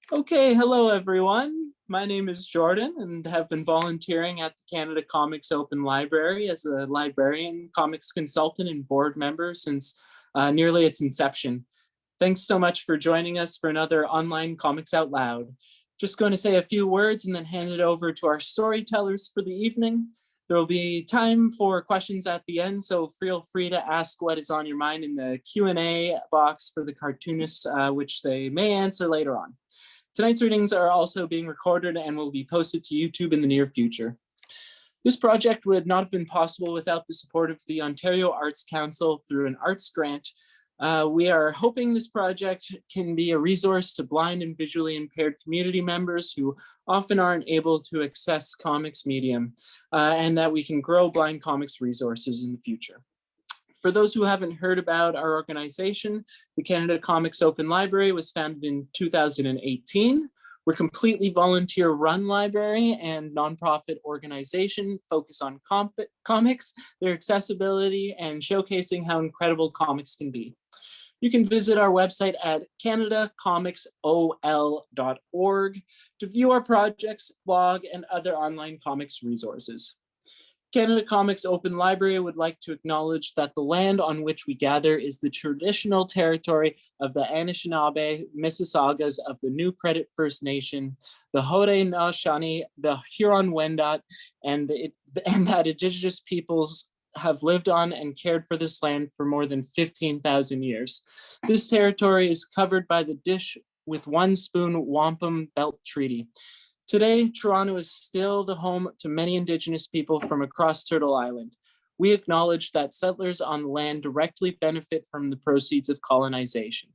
Okay, hello everyone. My name is Jordan and have been volunteering at the Canada Comics Open Library as a librarian, comics consultant, and board member since nearly its inception. Thanks so much for joining us for another online Comics Out Loud. Just going to say a few words and then hand it over to our storytellers for the evening. There will be time for questions at the end, so feel free to ask what is on your mind in the Q&A box for the cartoonists, which they may answer later on. Tonight's readings are also being recorded and will be posted to YouTube in the near future. This project would not have been possible without the support of the Ontario Arts Council through an arts grant. We are hoping this project can be a resource to blind and visually impaired community members who often aren't able to access comics medium, and that we can grow blind comics resources in the future. For those who haven't heard about our organization, the Canada Comics Open Library was founded in 2018. We're a completely volunteer-run library and nonprofit organization focused on comics, their accessibility, and showcasing how incredible comics can be. You can visit our website at canadacomicsol.org to view our projects, blog, and other online comics resources. Canada Comics Open Library would like to acknowledge that the land on which we gather is the traditional territory of the Anishinaabe Mississaugas of the New Credit First Nation, the Haudenosaunee, the Huron-Wendat, and that Indigenous peoples have lived on and cared for this land for more than 15,000 years. This territory is covered by the Dish with One Spoon Wampum Belt Treaty. Today, Toronto is still the home to many Indigenous people from across Turtle Island. We acknowledge that settlers on the land directly benefit from the proceeds of colonization.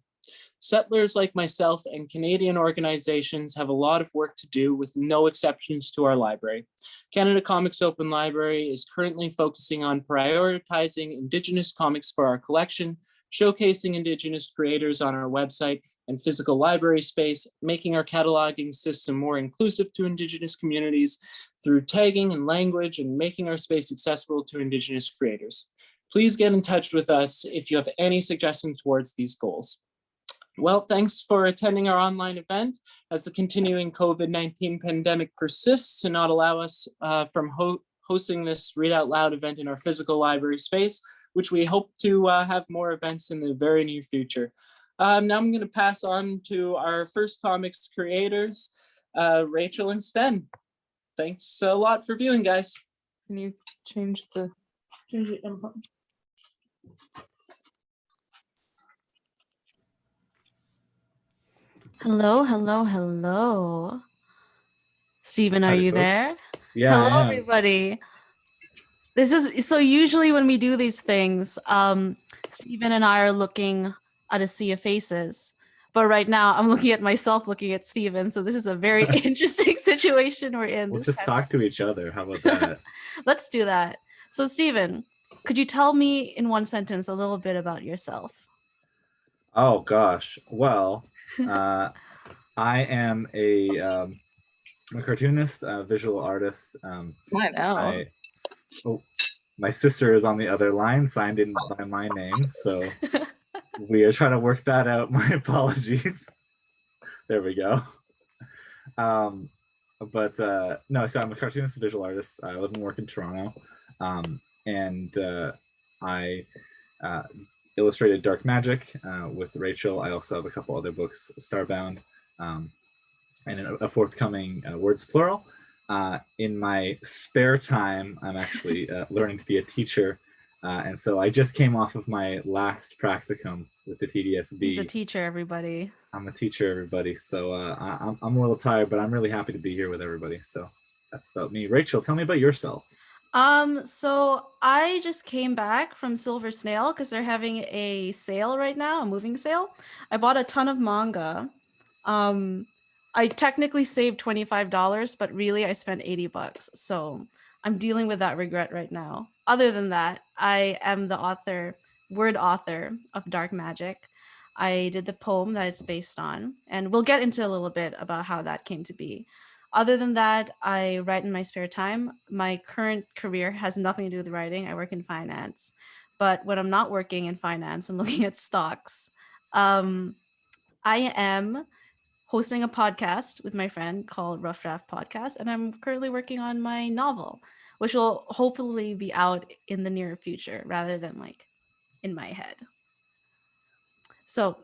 Settlers like myself and Canadian organizations have a lot of work to do, with no exceptions to our library. Canada Comics Open Library is currently focusing on prioritizing Indigenous comics for our collection, showcasing Indigenous creators on our website and physical library space, making our cataloging system more inclusive to Indigenous communities through tagging and language, and making our space accessible to Indigenous creators. Please get in touch with us if you have any suggestions towards these goals. Well, thanks for attending our online event. As the continuing COVID-19 pandemic persists to not allow us from hosting this Read Out Loud event in our physical library space, which we hope to have more events in the very near future. Now I'm going to pass on to our first comics creators, Rachel and Sven. Thanks a lot for viewing, guys. Can you change the input? Hello, hello, hello. Stephen, are you there? Yeah, hello, I am. everybody. This is so usually when we do these things, Stephen and I are looking at a sea of faces. But right now, I'm looking at myself looking at Stephen. So this is a very interesting situation we're in. Let's just talk to each other. How about that? Let's do that. So, Stephen, could you tell me in one sentence a little bit about yourself? Oh, gosh. Well, I am I'm a cartoonist, a visual artist. I know. My sister is on the other line, signed in by my name. So we are trying to work that out. My apologies. There we go. No, so I'm a cartoonist, a visual artist. I live and work in Toronto. I illustrated Dark Magic with Rachel. I also have a couple other books, Starbound, and a forthcoming Words Plural. In my spare time, I'm actually learning to be a teacher. And so I just came off of my last practicum with the TDSB. He's a teacher, everybody. I'm a teacher, everybody. So I'm a little tired, but I'm really happy to be here with everybody. So that's about me. Rachel, tell me about yourself. So I just came back from Silver Snail because they're having a sale right now, a moving sale. I bought a ton of manga. I technically saved $25, but really I spent $80. So I'm dealing with that regret right now. Other than that, I am the word author of Dark Magic. I did the poem that it's based on, and we'll get into a little bit about how that came to be. Other than that, I write in my spare time. My current career has nothing to do with writing. I work in finance. But when I'm not working in finance, I'm looking at stocks. I am hosting a podcast with my friend called Rough Draft Podcast, and I'm currently working on my novel, which will hopefully be out in the near future rather than like in my head. So,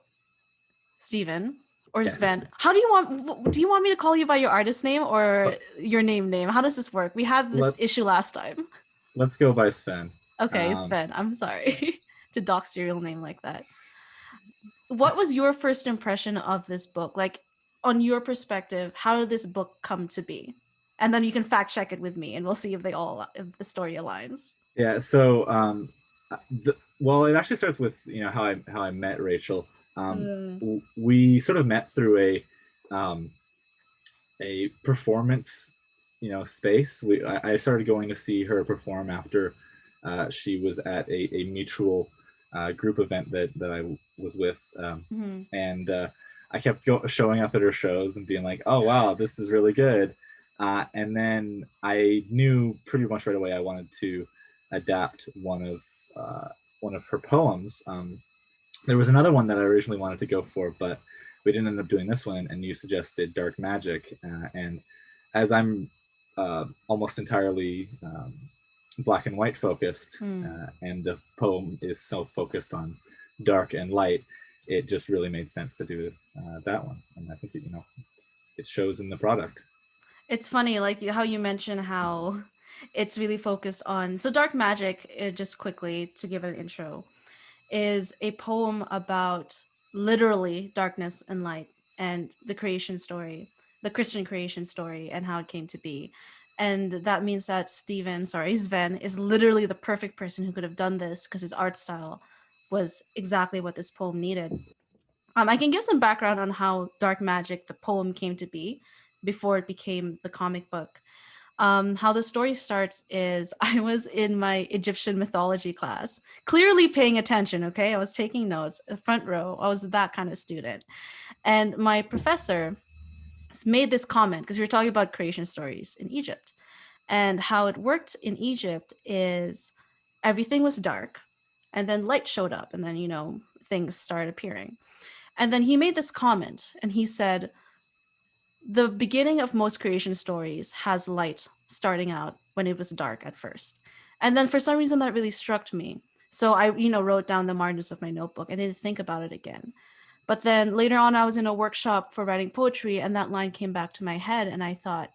Steven or Yes. Sven, how do you want me to call you by your artist name or your name? How does this work? We had this issue last time. Let's go by Sven. Okay, Sven, I'm sorry to dox your real name like that. What was your first impression of this book? Like, on your perspective, how did this book come to be? And then you can fact check it with me, and we'll see if the story aligns. Yeah. So, well, it actually starts with how I met Rachel. We sort of met through a performance, space. I started going to see her perform after she was at a mutual group event that I was with, and I kept showing up at her shows and being like, "Oh wow, this is really good." And then I knew pretty much right away I wanted to adapt one of her poems. There was another one that I originally wanted to go for, but we didn't end up doing this one. And you suggested Dark Magic, and as I'm almost entirely black and white focused, and the poem is so focused on dark and light, it just really made sense to do that one. And I think it shows in the product. It's funny, like how you mentioned how it's really focused on. So Dark Magic, just quickly to give an intro, is a poem about literally darkness and light and the creation story, the Christian creation story, and how it came to be. And that means that Sven is literally the perfect person who could have done this because his art style was exactly what this poem needed. I can give some background on how Dark Magic, the poem, came to be before it became the comic book. How the story starts is I was in my Egyptian mythology class, clearly paying attention, okay? I was taking notes, front row. I was that kind of student. And my professor made this comment because we were talking about creation stories in Egypt. And how it worked in Egypt is everything was dark, and then light showed up, and then, things started appearing. And then he made this comment, and he said, the beginning of most creation stories has light starting out when it was dark at first. And then for some reason that really struck me. So I, wrote down the margins of my notebook. I didn't think about it again. But then later on, I was in a workshop for writing poetry, and that line came back to my head, and I thought,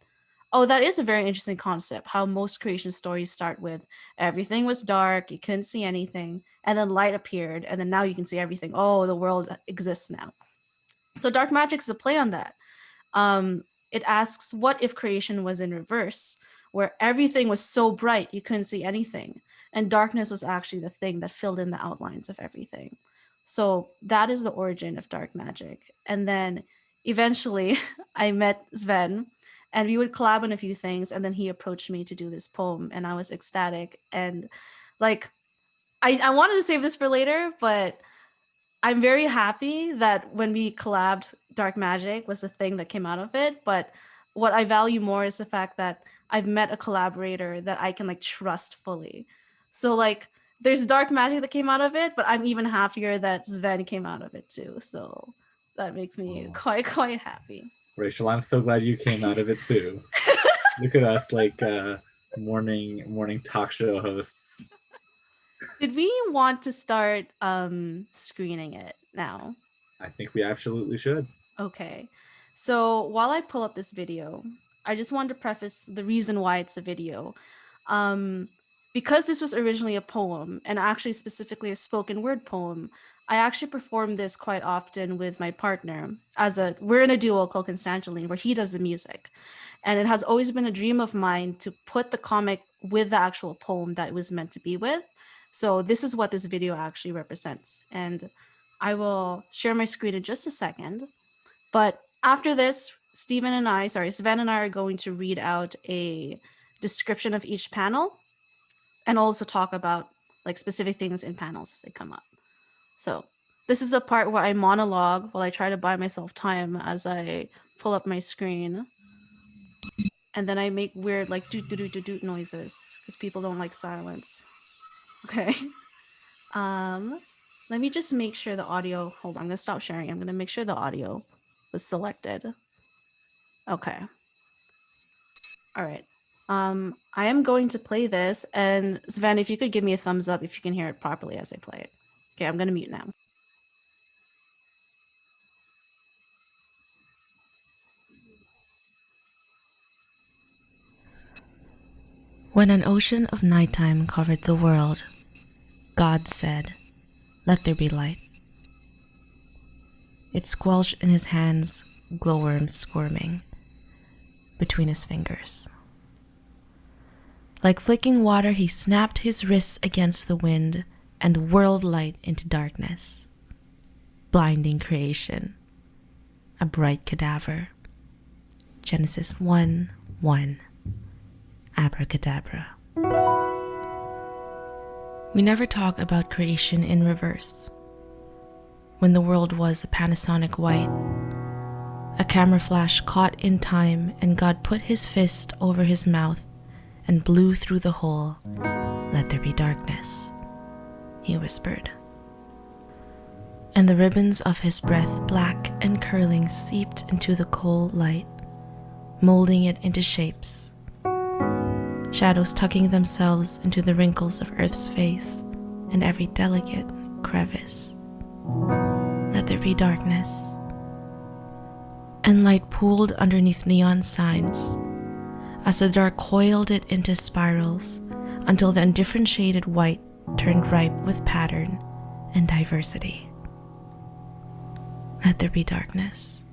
oh, that is a very interesting concept, how most creation stories start with everything was dark, you couldn't see anything, and then light appeared, and then now you can see everything. Oh, the world exists now. So Dark Magic is a play on that. It asks, what if creation was in reverse, where everything was so bright you couldn't see anything, and darkness was actually the thing that filled in the outlines of everything. So that is the origin of Dark Magic. And then eventually I met Sven, and we would collab on a few things, and then he approached me to do this poem, and I was ecstatic. And like, I wanted to save this for later, but I'm very happy that when we collabed, Dark Magic was the thing that came out of it. But what I value more is the fact that I've met a collaborator that I can like trust fully. So like, there's Dark Magic that came out of it, but I'm even happier that Sven came out of it too. So that makes me quite happy. Rachel, I'm so glad you came out of it too. Look at us, like morning talk show hosts. Did we want to start screening it now? I think we absolutely should. Okay. So while I pull up this video, I just wanted to preface the reason why it's a video. Because this was originally a poem, and actually specifically a spoken word poem, I actually perform this quite often with my partner. We're in a duo called Constantiline, where he does the music. And it has always been a dream of mine to put the comic with the actual poem that it was meant to be with. So this is what this video actually represents. And I will share my screen in just a second. But after this, Sven and I are going to read out a description of each panel and also talk about like specific things in panels as they come up. So this is the part where I monologue while I try to buy myself time as I pull up my screen. And then I make weird like doot doot doot doot noises because people don't like silence. Okay. Let me just make sure the audio, hold on, I'm gonna stop sharing. I'm gonna make sure the audio was selected. Okay. All right. I am going to play this, and Sven, if you could give me a thumbs up if you can hear it properly as I play it. Okay, I'm gonna mute now. When an ocean of nighttime covered the world, God said, "Let there be light." It squelched in his hands, glowworms squirming between his fingers. Like flicking water, he snapped his wrists against the wind and whirled light into darkness. Blinding creation. A bright cadaver. Genesis 1:1. Abracadabra. We never talk about creation in reverse. When the world was a Panasonic white, a camera flash caught in time, and God put his fist over his mouth and blew through the hole. "Let there be darkness," he whispered. And the ribbons of his breath, black and curling, seeped into the cold light, molding it into shapes. Shadows tucking themselves into the wrinkles of Earth's face and every delicate crevice. Let there be darkness. And light pooled underneath neon signs as the dark coiled it into spirals until the undifferentiated white turned ripe with pattern and diversity. Let there be darkness.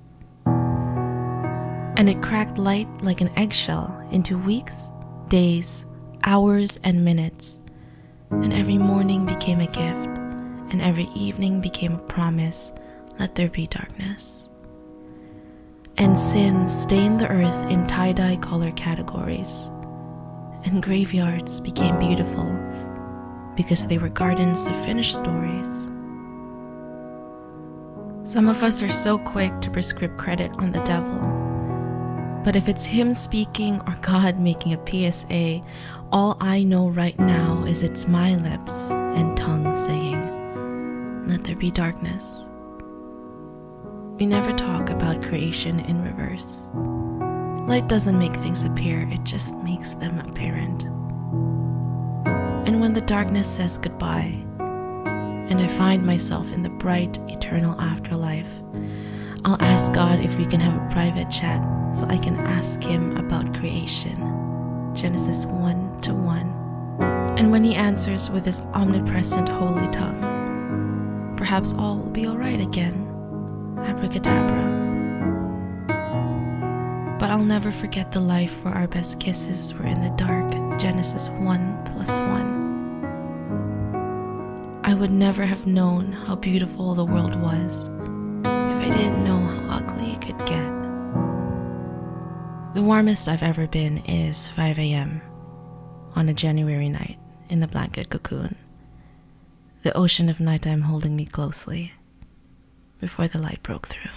And it cracked light like an eggshell into weeks, days, hours, and minutes, and every morning became a gift, and every evening became a promise. Let there be darkness. And sin stained the earth in tie-dye color categories, and graveyards became beautiful because they were gardens of finished stories. Some of us are so quick to prescribe credit on the devil, but if it's him speaking or God making a PSA, all I know right now is it's my lips and tongue saying, "Let there be darkness." We never talk about creation in reverse. Light doesn't make things appear, it just makes them apparent. And when the darkness says goodbye, and I find myself in the bright, eternal afterlife, I'll ask God if we can have a private chat so I can ask him about creation. Genesis 1:1. And when he answers with his omnipresent holy tongue, perhaps all will be alright again. Abracadabra. But I'll never forget the life where our best kisses were in the dark. Genesis 1+1. I would never have known how beautiful the world was if I didn't know how ugly it could get. The warmest I've ever been is 5 a.m. on a January night in a blanket cocoon, the ocean of nighttime holding me closely before the light broke through.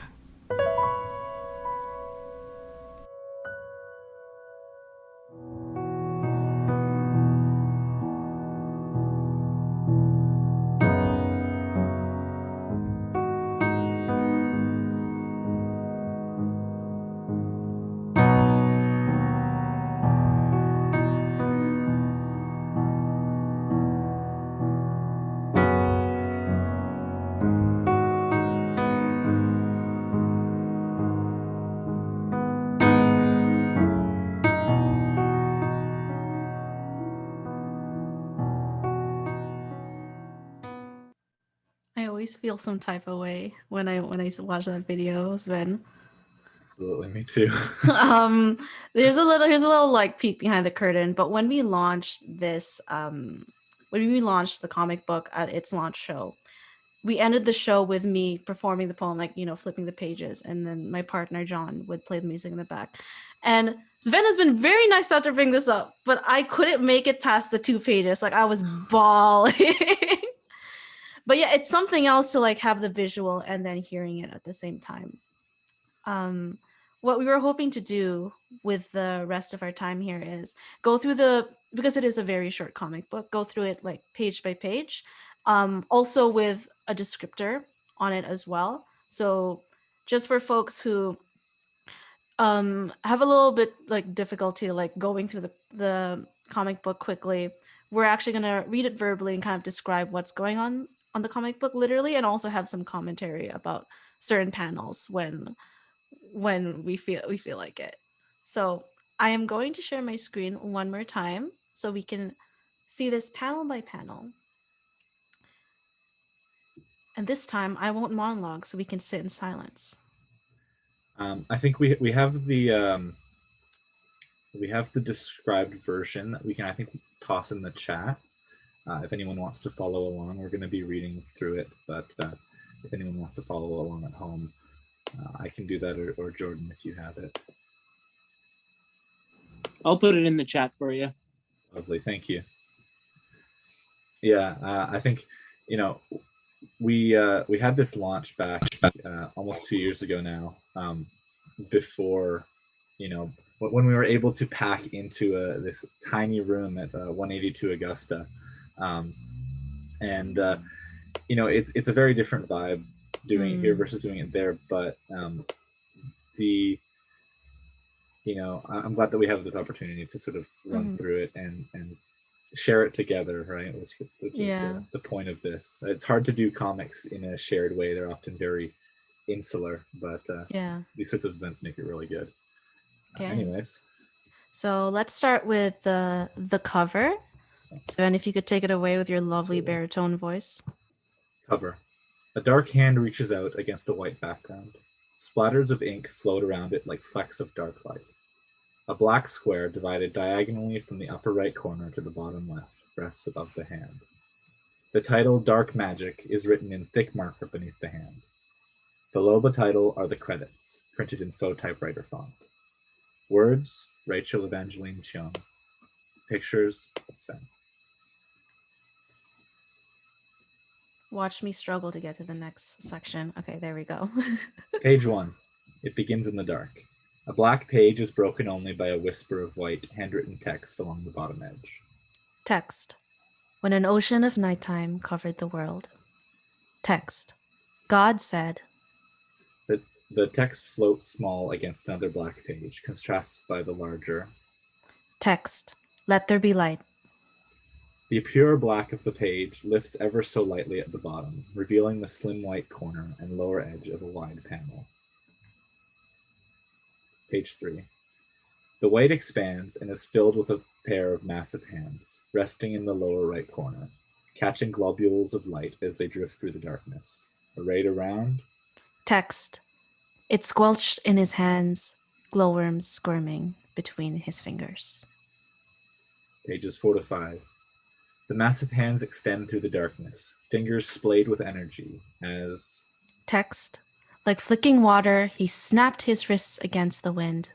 I always feel some type of way when I watch that video, Sven. Absolutely, me too. Here's a little like peek behind the curtain. But when we launched this, when we launched the comic book at its launch show, we ended the show with me performing the poem, like, flipping the pages, and then my partner John would play the music in the back. And Sven has been very nice to bring this up, but I couldn't make it past the 2 pages. Like, I was bawling. But yeah, it's something else to like have the visual and then hearing it at the same time. What we were hoping to do with the rest of our time here is go through because it is a very short comic book, go through it like page by page, also with a descriptor on it as well. So just for folks who have a little bit like difficulty like going through the comic book quickly, we're actually going to read it verbally and kind of describe what's going on the comic book literally, and also have some commentary about certain panels when we feel like it. So I am going to share my screen one more time so we can see this panel by panel. And this time I won't monologue so we can sit in silence. I think we have the described version that we can, I think, toss in the chat. If anyone wants to follow along, we're going to be reading through it, but if anyone wants to follow along at home, I can do that, or Jordan, if you have it. I'll put it in the chat for you. Lovely, thank you. Yeah, I think, you know, we had this launch back almost 2 years ago now, before, you know, when we were able to pack into this tiny room at 182 Augusta. And you know, it's a very different vibe doing it here versus doing it there, but you know, I'm glad that we have this opportunity to sort of run through it and share it together, right? Which is the point of this. It's hard to do comics in a shared way. They're often very insular, but these sorts of events make it really good. Anyways, so let's start with the cover. So, and if you could take it away with your lovely baritone voice. Cover. A dark hand reaches out against a white background. Splatters of ink float around it like flecks of dark light. A black square divided diagonally from the upper right corner to the bottom left rests above the hand. The title Dark Magic is written in thick marker beneath the hand. Below the title are the credits, printed in faux typewriter font. Words, Rachel Evangeline Cheung. Pictures, Sven. Watch me struggle to get to the next section. Okay, there we go. Page 1. It begins in the dark. A black page is broken only by a whisper of white, handwritten text along the bottom edge. Text. When an ocean of nighttime covered the world. Text. God said. The text floats small against another black page, contrasted by the larger. Text. Let there be light. The pure black of the page lifts ever so lightly at the bottom, revealing the slim white corner and lower edge of a wide panel. Page 3. The white expands and is filled with a pair of massive hands, resting in the lower right corner, catching globules of light as they drift through the darkness. Arrayed around. Text. It squelched in his hands, glowworms squirming between his fingers. Pages 4 to 5. The massive hands extend through the darkness, fingers splayed with energy, as... Text. Like flicking water, he snapped his wrists against the wind.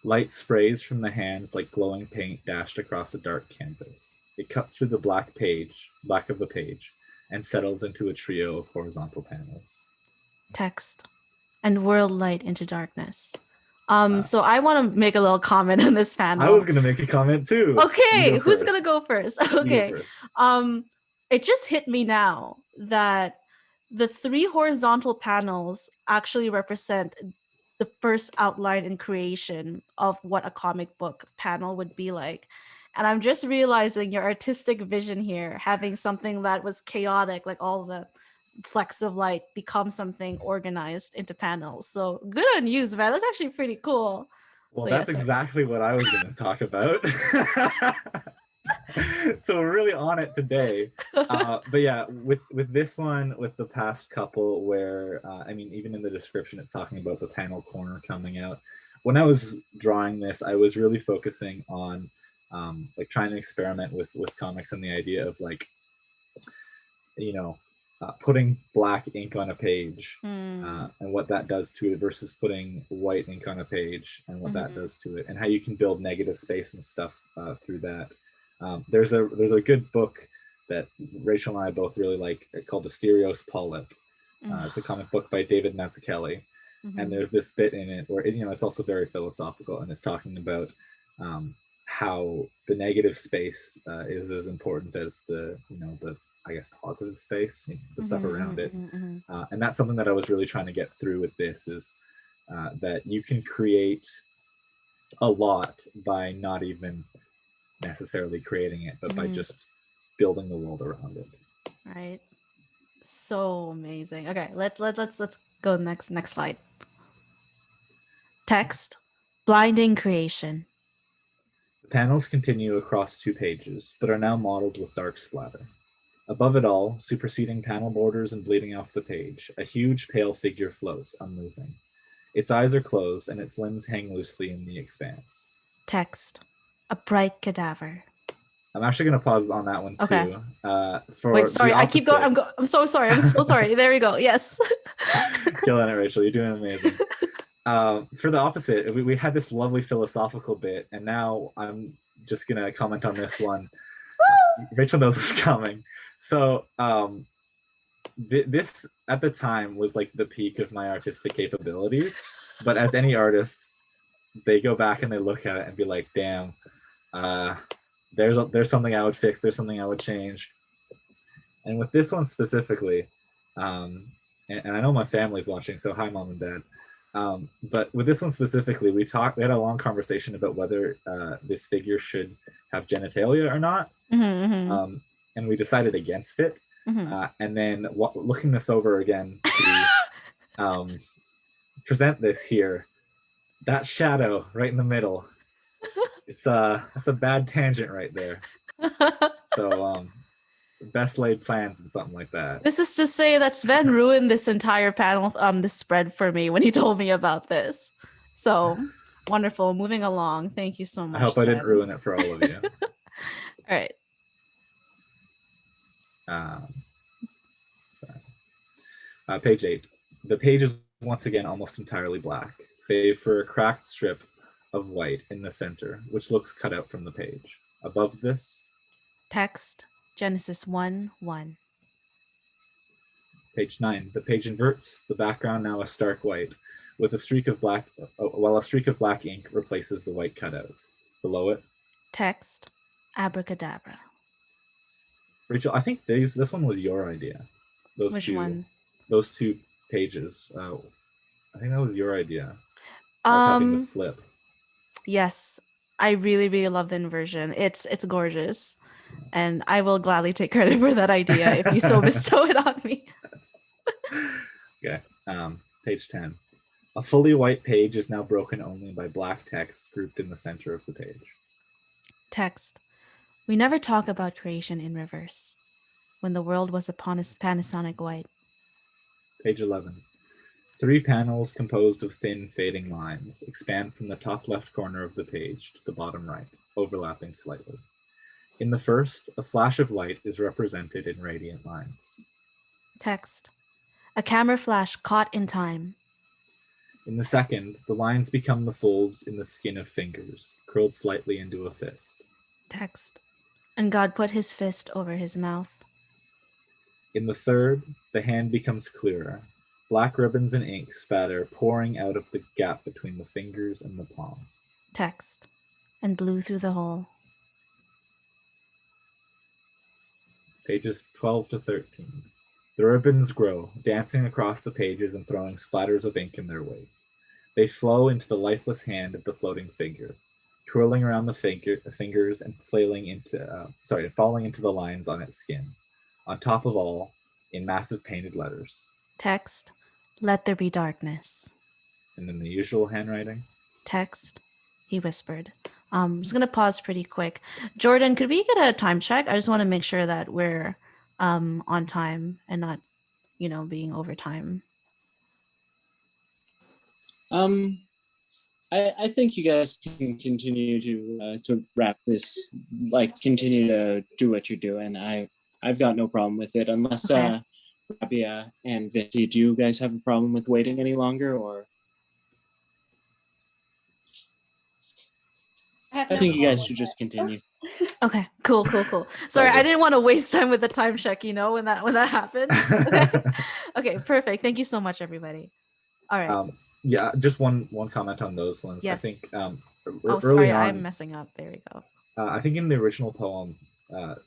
Light sprays from the hands like glowing paint dashed across a dark canvas. It cuts through the black of the page, and settles into a trio of horizontal panels. Text. And whirled light into darkness. So I want to make a little comment on this panel. I was going to make a comment too. Okay, who's going to go first? Okay. It just hit me now that the 3 horizontal panels actually represent the first outline and creation of what a comic book panel would be like. And I'm just realizing your artistic vision here, having something that was chaotic, like all the flecks of light, become something organized into panels. So good on you, Sven. That's actually pretty cool. Well, so, that's exactly what I was going to talk about. So we're really on it today. But yeah, with this one, with the past couple where, I mean, even in the description, it's talking about the panel corner coming out. When I was drawing this, I was really focusing on like trying to experiment with comics and the idea of like, you know, putting black ink on a page and what that does to it versus putting white ink on a page and what that does to it, and how you can build negative space and stuff through that. There's a good book that Rachel and I both really like called Asterios Polyp. It's a comic book by David Mazzucchelli, and there's this bit in it where it's also very philosophical, and it's talking about how the negative space is as important as the I guess, positive space, the stuff around it. Mhm. And that's something that I was really trying to get through with this is that you can create a lot by not even necessarily creating it, but by just building the world around it. Right. So amazing. Okay, let's go next slide. Text, blinding creation. The panels continue across 2 pages, but are now modeled with dark splatter. Above it all, superseding panel borders and bleeding off the page, a huge pale figure floats, unmoving. Its eyes are closed and its limbs hang loosely in the expanse. Text, a bright cadaver. I'm actually going to pause on that one too. Okay. For Wait, sorry, the I keep going. opposite- I'm so sorry. I'm so sorry. There we go. Yes. Killing it, Rachel. You're doing amazing. For the opposite, we had this lovely philosophical bit, and now I'm just going to comment on this one. Rachel knows what's coming. So this at the time was like the peak of my artistic capabilities, but as any artist, they go back and they look at it and be like, damn, there's something I would fix, there's something I would change. And with this one specifically, and I know my family's watching, so hi mom and dad. But with this one specifically, we had a long conversation about whether this figure should have genitalia or not. And we decided against it. And then looking this over again to present this here, that shadow right in the middle, that's a bad tangent right there. So best laid plans and something like that. This is to say that Sven ruined this entire panel, this spread for me when he told me about this. So wonderful. Moving along. Thank you so much. I hope I didn't Sven. ruin it for all of you. All right. Page 8. The page is once again almost entirely black, save for a cracked strip of white in the center, which looks cut out from the page. Above this, Text, Genesis 1:1. Page 9. The page inverts, the background now a stark white, with a streak of black, while a streak of black ink replaces the white cutout. Below it, Text, Abracadabra. Rachel, I think this one was your idea. Which one? Those 2 pages. I think that was your idea. Having the flip. Yes, I really, really love the inversion. It's gorgeous, and I will gladly take credit for that idea if you so bestow it on me. Okay. Page 10. A fully white page is now broken only by black text grouped in the center of the page. Text. We never talk about creation in reverse. When the world was upon a Panasonic white. Page 11. 3 panels composed of thin fading lines expand from the top left corner of the page to the bottom right, overlapping slightly. In the first, a flash of light is represented in radiant lines. Text. A camera flash caught in time. In the second, the lines become the folds in the skin of fingers, curled slightly into a fist. Text. And God put his fist over his mouth. In the third, the hand becomes clearer. Black ribbons and ink spatter pouring out of the gap between the fingers and the palm. Text. And blew through the hole. Pages 12 to 13. The ribbons grow, dancing across the pages and throwing splatters of ink in their wake. They flow into the lifeless hand of the floating figure, twirling around the fingers and falling into the lines on its skin. On top of all, in massive painted letters. Text. Let there be darkness. And then the usual handwriting. Text. He whispered. I'm just gonna pause pretty quick. Jordan, could we get a time check? I just want to make sure that we're on time and not, being over time. I think you guys can continue to wrap this, continue to do what you're doing. I've got no problem with it, unless Okay. Rabia and Vinci, do you guys have a problem with waiting any longer, or? I think you guys should just continue. Okay, cool. Sorry, I Okay. didn't want to waste time with the time check, when that happened. Okay, perfect. Thank you so much, everybody. All right. Yeah, just one comment on those ones. Yes. I think Oh, early sorry, on, I'm messing up. There we go. I think in the original poem,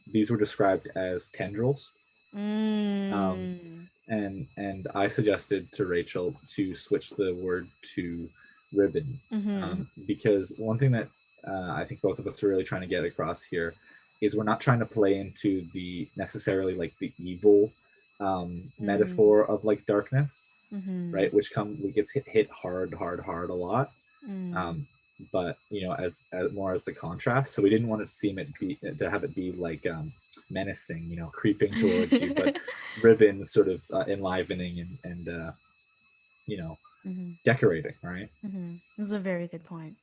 these were described as tendrils. Mm. And I suggested to Rachel to switch the word to ribbon, Mhm. because one thing that I think both of us are really trying to get across here is we're not trying to play into the necessarily like the evil metaphor of like darkness, Mhm. right? Which gets hit hard a lot. Mm. Um, but you know, as more as the contrast. So we didn't want to have it be like menacing, you know, creeping towards you, but ribbon sort of enlivening and you know, Mhm. decorating, right? Mhm. This is a very good point.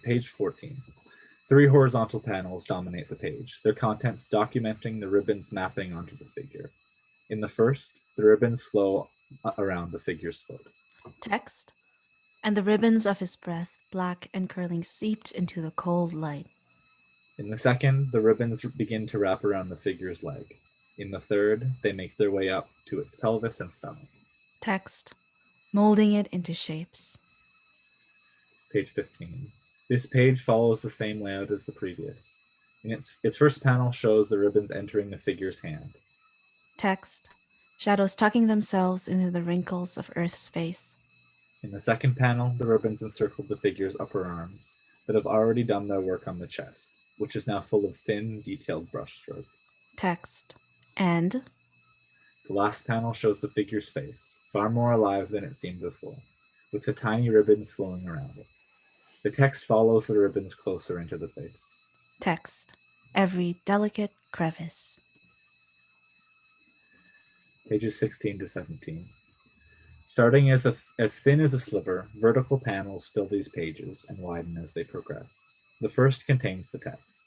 Page 14. 3 horizontal panels dominate the page, their contents documenting the ribbon's mapping onto the figure. In the first, the ribbons flow around the figure's foot. Text. And the ribbons of his breath, black and curling, seeped into the cold light. In the second, the ribbons begin to wrap around the figure's leg. In the third, they make their way up to its pelvis and stomach. Text. Molding it into shapes. Page 15. This page follows the same layout as the previous. In its first panel shows the ribbons entering the figure's hand. Text. Shadows tucking themselves into the wrinkles of Earth's face. In the second panel, the ribbons encircled the figure's upper arms that have already done their work on the chest, which is now full of thin, detailed brushstrokes. Text. And The last panel shows the figure's face, far more alive than it seemed before, with the tiny ribbons flowing around it. The text follows the ribbons closer into the face. text. Every delicate crevice. Pages 16 to 17. Starting as thin as a sliver, vertical panels fill these pages and widen as they progress. The first contains the text.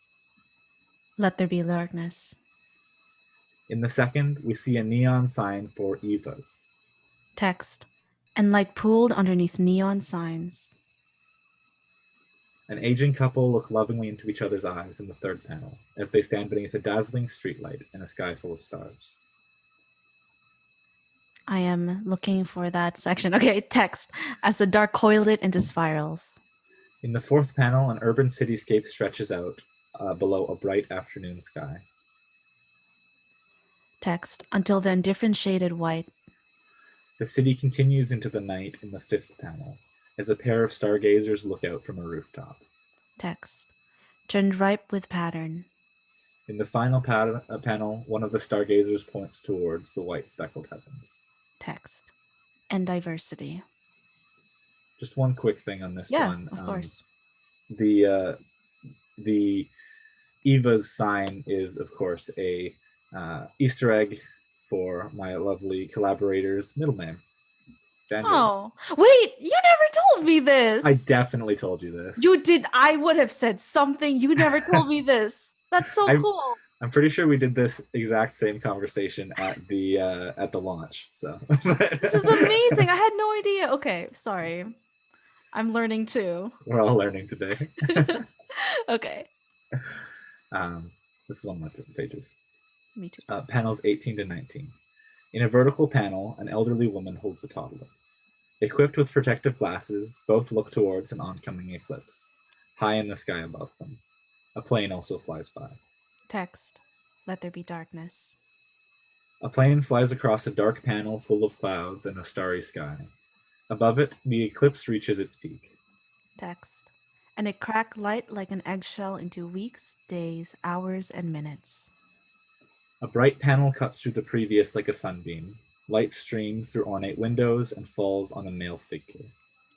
Let there be darkness. In the second, we see a neon sign for Eva's. Text. And light pooled underneath neon signs. An aging couple look lovingly into each other's eyes in the third panel as they stand beneath a dazzling streetlight in a sky full of stars. I am looking for that section. Okay, text. As the dark coiled it into spirals. In the fourth panel, an urban cityscape stretches out below a bright afternoon sky. Text. Until the indifferent shaded white. The city continues into the night in the fifth panel as a pair of stargazers look out from a rooftop. Text. Turned ripe with pattern. In the final panel, one of the stargazers points towards the white speckled heavens. Text. And diversity. Just one quick thing on this one. Of course. The Eva's sign is, of course, a Easter egg for my lovely collaborator's middle name. Oh, wait, you never told me this. I definitely told you this. You did. I would have said something. You never told me this. That's so cool. I'm pretty sure we did this exact same conversation at the launch. So this is amazing. I had no idea. Okay, sorry. I'm learning too. We're all learning today. Okay. This is one of my favorite pages. Me too. Panels 18 to 19. In a vertical panel, an elderly woman holds a toddler. Equipped with protective glasses, both look towards an oncoming eclipse, high in the sky above them. A plane also flies by. Text. Let there be darkness. A plane flies across a dark panel full of clouds and a starry sky. Above it, the eclipse reaches its peak. Text. And it cracked light like an eggshell into weeks, days, hours, and minutes. A bright panel cuts through the previous like a sunbeam. Light streams through ornate windows and falls on a male figure.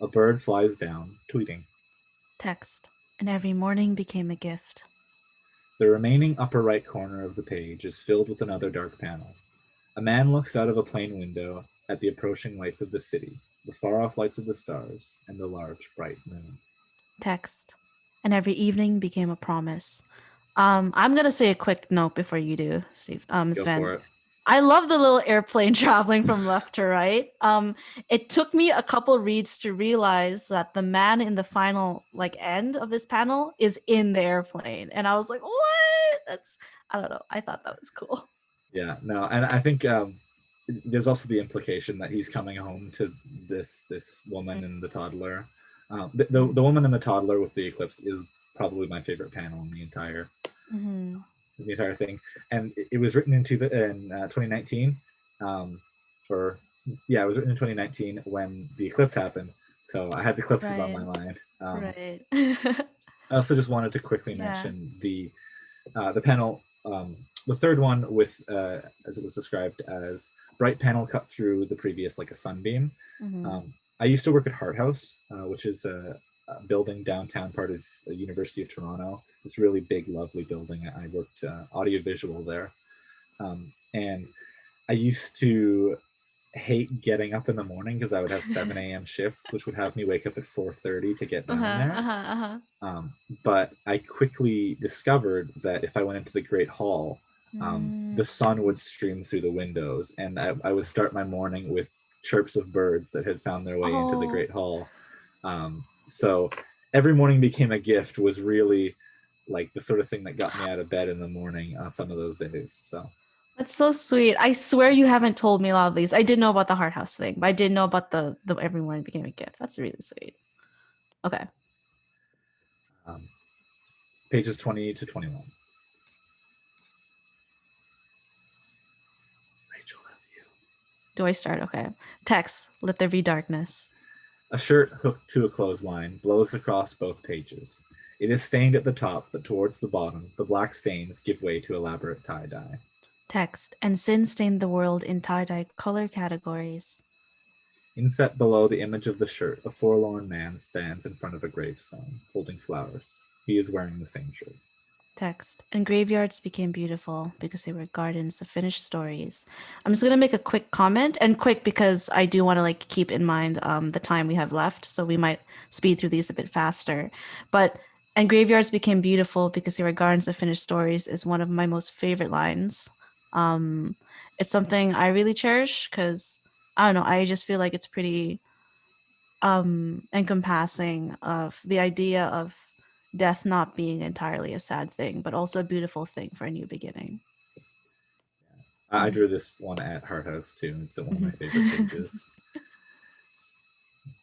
A bird flies down, tweeting. Text. And every morning became a gift. The remaining upper right corner of the page is filled with another dark panel. A man looks out of a plane window at the approaching lights of the city, the far-off lights of the stars, and the large, bright moon. Text. And every evening became a promise. I'm going to say a quick note before you do, Steve. Go Sven. for it. I love the little airplane traveling from left to right. It took me a couple reads to realize that the man in the final end of this panel is in the airplane. And I was like, what? I don't know. I thought that was cool. Yeah, no, and I think there's also the implication that he's coming home to this woman and the toddler. The woman and the toddler with the eclipse is probably my favorite panel in the entire Mm-hmm. thing. And it was written in 2019, or yeah, it was written in 2019 when the eclipse happened. So I had the eclipses on my mind. Right. I also just wanted to quickly Yeah. mention the panel, the third one with, as it was described as bright panel cut through the previous like a sunbeam. Mhm. I used to work at Hart House, which is a building downtown part of the University of Toronto. It's a really big, lovely building. I worked audiovisual there. And I used to hate getting up in the morning because I would have 7 a.m. shifts, which would have me wake up at 4:30 to get down there. But I quickly discovered that if I went into the Great Hall, the sun would stream through the windows, and I would start my morning with chirps of birds that had found their way into the Great Hall. So every morning became a gift was really like the sort of thing that got me out of bed in the morning on some of those days. So That's so sweet. I swear you haven't told me a lot of these. I did know about the Hart House thing, but I didn't know about the every morning became a gift. That's really sweet. Okay. pages 20 to 21. Rachel, that's you. Do I start? Okay. Text, let there be darkness. A shirt hooked to a clothesline blows across both pages. It is stained at the top, but towards the bottom, the black stains give way to elaborate tie-dye. Text, and sin stained the world in tie-dye color categories. Inset below the image of the shirt, a forlorn man stands in front of a gravestone, holding flowers. He is wearing the same shirt. Text, and graveyards became beautiful because they were gardens of finished stories. I'm just gonna make a quick comment, and quick because I do want to like keep in mind the time we have left, so we might speed through these a bit faster. But and graveyards became beautiful because they were gardens of finished stories is one of my most favorite lines. It's something I really cherish because I don't know, I just feel like it's pretty encompassing of the idea of death not being entirely a sad thing, but also a beautiful thing for a new beginning. I drew this one at Hart House too. It's one of my favorite pages.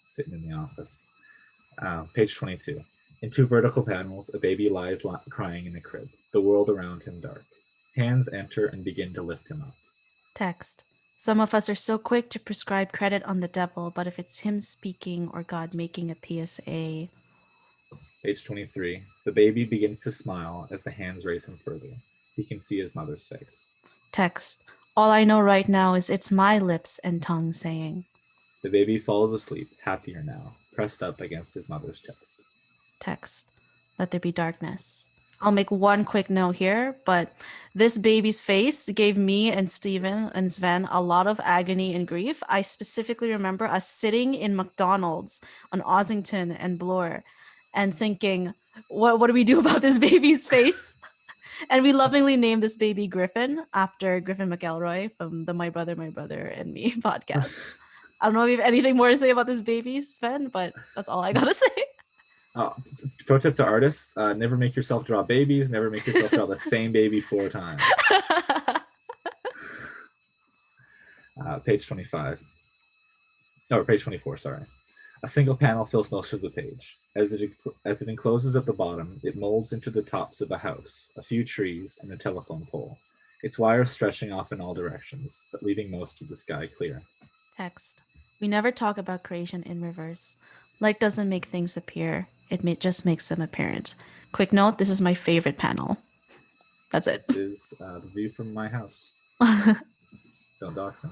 Sitting in the office. Page 22. In two vertical panels, a baby lies crying in a crib, the world around him dark. Hands enter and begin to lift him up. Text. Some of us are so quick to prescribe credit on the devil, but if it's him speaking or God making a PSA. Page 23. The baby begins to smile as the hands raise him further. He can see his mother's face. Text. All I know right now is it's my lips and tongue saying. The baby falls asleep, happier now, pressed up against his mother's chest. Text. Let there be darkness. I'll make one quick note here, but this baby's face gave me and Steven and Sven a lot of agony and grief. I specifically remember us sitting in McDonald's on Ossington and Bloor and thinking, what do we do about this baby's face? And we lovingly named this baby Griffin after Griffin McElroy from the My Brother and Me podcast. I don't know if you have anything more to say about this baby, Sven, but that's all I gotta say. Pro tip to artists, never make yourself draw babies, never make yourself draw the same baby 4 times. Page 25. Or page 24, sorry. A single panel fills most of the page. As it encloses at the bottom, it molds into the tops of a house, a few trees, and a telephone pole. Its wires stretching off in all directions, but leaving most of the sky clear. Text. We never talk about creation in reverse. Light doesn't make things appear. It just makes them apparent. Quick note, this is my favorite panel. That's it. This is the view from my house. Don't dox me.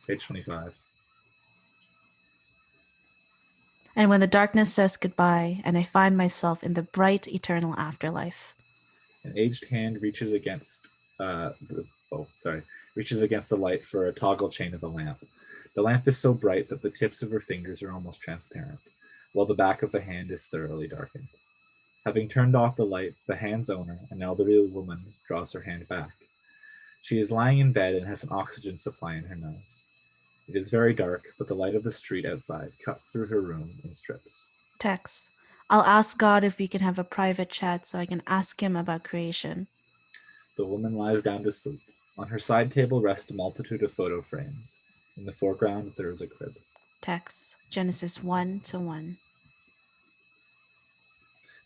Page 25. And when the darkness says goodbye, and I find myself in the bright eternal afterlife. An aged hand reaches against reaches against the light for a toggle chain of a lamp. The lamp is so bright that the tips of her fingers are almost transparent, while the back of the hand is thoroughly darkened. Having turned off the light, the hand's owner, an elderly woman, draws her hand back. She is lying in bed and has an oxygen supply in her nose. It is very dark, but the light of the street outside cuts through her room in strips. Text. I'll ask God if we can have a private chat so I can ask him about creation. The woman lies down to sleep. On her side table rest a multitude of photo frames. In the foreground, there is a crib. Text. Genesis 1:1.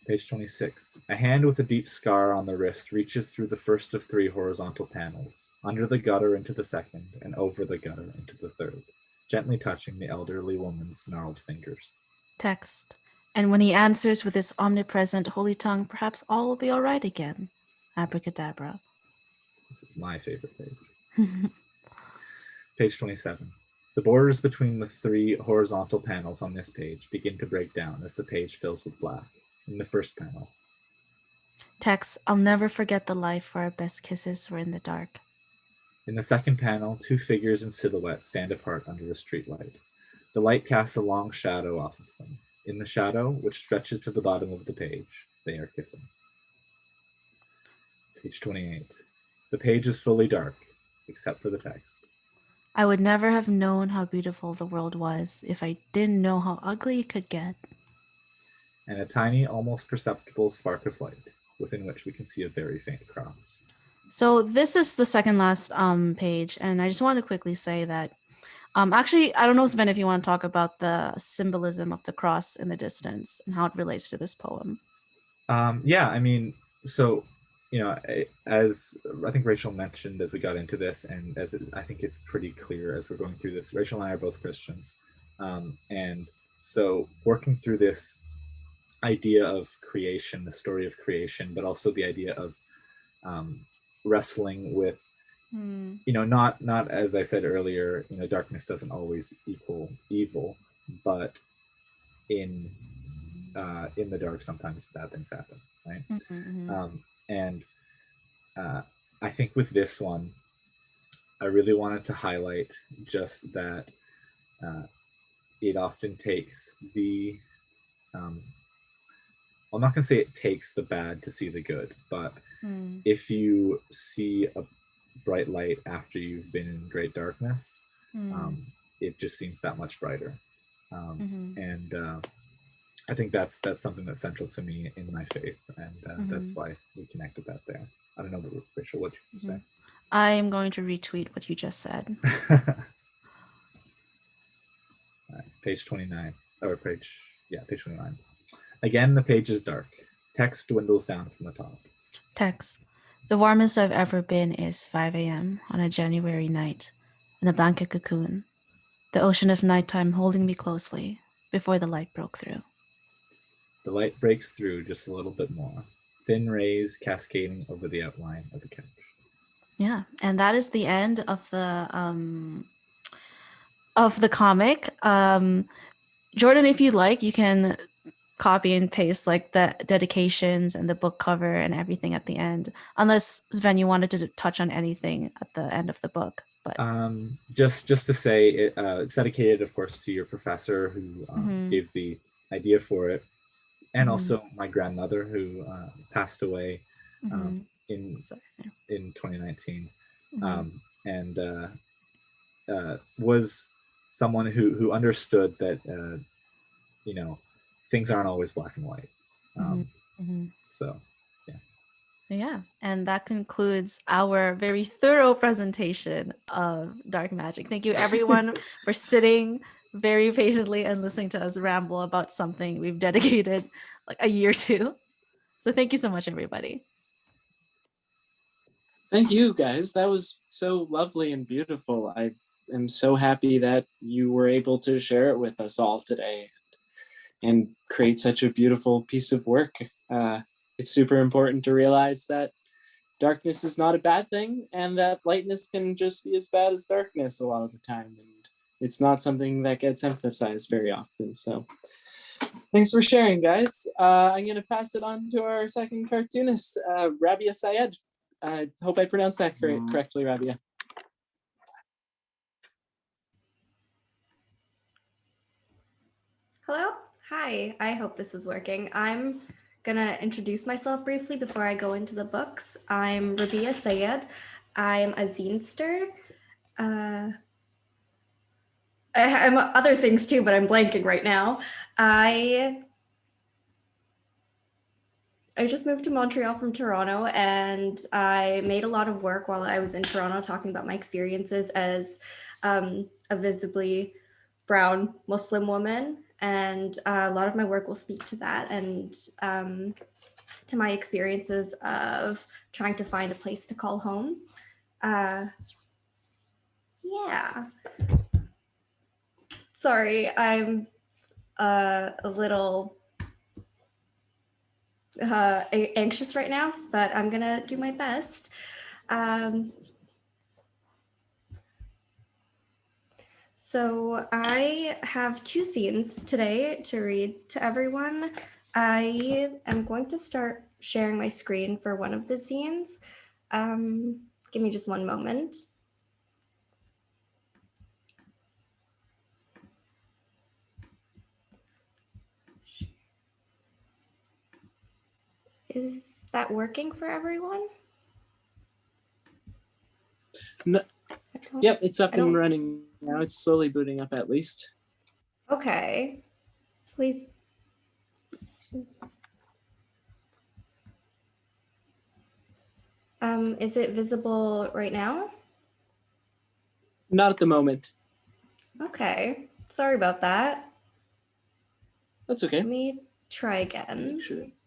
Page 26. A hand with a deep scar on the wrist reaches through the first of 3 horizontal panels, under the gutter into the second, and over the gutter into the third, gently touching the elderly woman's gnarled fingers. Text. And when he answers with his omnipresent holy tongue, perhaps all will be all right again. Abracadabra. This is my favorite page. Page 27. The borders between the 3 horizontal panels on this page begin to break down as the page fills with black. In the first panel. Text. I'll never forget the life where our best kisses were in the dark. In the second panel, 2 figures in silhouette stand apart under a streetlight. The light casts a long shadow off of them. In the shadow, which stretches to the bottom of the page, they are kissing. Page 28. The page is fully dark, except for the text. I would never have known how beautiful the world was if I didn't know how ugly it could get. And a tiny, almost perceptible spark of light, within which we can see a very faint cross. So this is the second last page, and I just want to quickly say that actually, I don't know, Sven, if you want to talk about the symbolism of the cross in the distance and how it relates to this poem. Yeah, I mean, so, you know, as I think Rachel mentioned as we got into this, and I think it's pretty clear as we're going through this, Rachel and I are both Christians. And so working through this idea of creation, the story of creation, but also the idea of wrestling with, you know, not as I said earlier, you know, darkness doesn't always equal evil, but in the dark sometimes bad things happen, right? And I think with this one, I really wanted to highlight just that it often takes the I'm not going to say it takes the bad to see the good, but if you see a bright light after you've been in great darkness, it just seems that much brighter. And I think that's something that's central to me in my faith, and that's why we connected that there. I don't know, Rachel, what you can say. I am going to retweet what you just said. All right, page 29, or page 29. Again, the page is dark. Text dwindles down from the top. Text. The warmest I've ever been is 5 a.m. on a January night in a blanket cocoon. The ocean of nighttime holding me closely before the light broke through. The light breaks through just a little bit more. Thin rays cascading over the outline of the couch. Yeah, and that is the end of the comic. Jordan, if you like, you can copy and paste like the dedications and the book cover and everything at the end, unless Sven, you wanted to touch on anything at the end of the book. But just to say it's dedicated, of course, to your professor who gave the idea for it, and also my grandmother who passed away in 2019, and was someone who understood that you know, things aren't always black and white. So, yeah, and that concludes our very thorough presentation of Dark Magic. Thank you, everyone, for sitting very patiently and listening to us ramble about something we've dedicated like a year to. So thank you so much, everybody. Thank you, guys. That was so lovely and beautiful. I am so happy that you were able to share it with us all today and create such a beautiful piece of work. It's super important to realize that darkness is not a bad thing, and that lightness can just be as bad as darkness a lot of the time. And it's not something that gets emphasized very often. So thanks for sharing, guys. I'm going to pass it on to our second cartoonist, Rabia Syed. I hope I pronounced that correctly, Rabia. Hello. Hi. I hope this is working. I'm gonna introduce myself briefly before I go into the books. I'm Rabia Syed. I'm a zinester. I'm other things too, but I'm blanking right now. I just moved to Montreal from Toronto, and I made a lot of work while I was in Toronto talking about my experiences as a visibly brown Muslim woman. and a lot of my work will speak to that and to my experiences of trying to find a place to call home. Yeah. Sorry, I'm a little anxious right now, but I'm gonna do my best. So I have 2 scenes today to read to everyone. I am going to start sharing my screen for one of the scenes. Give me just one moment. Is that working for everyone? No. Yep, it's up I don't- and running now. It's slowly booting up at least. Okay. Please. Is it visible right now? Not at the moment. Okay. Sorry about that. That's okay. Let me try again. Make sure it's-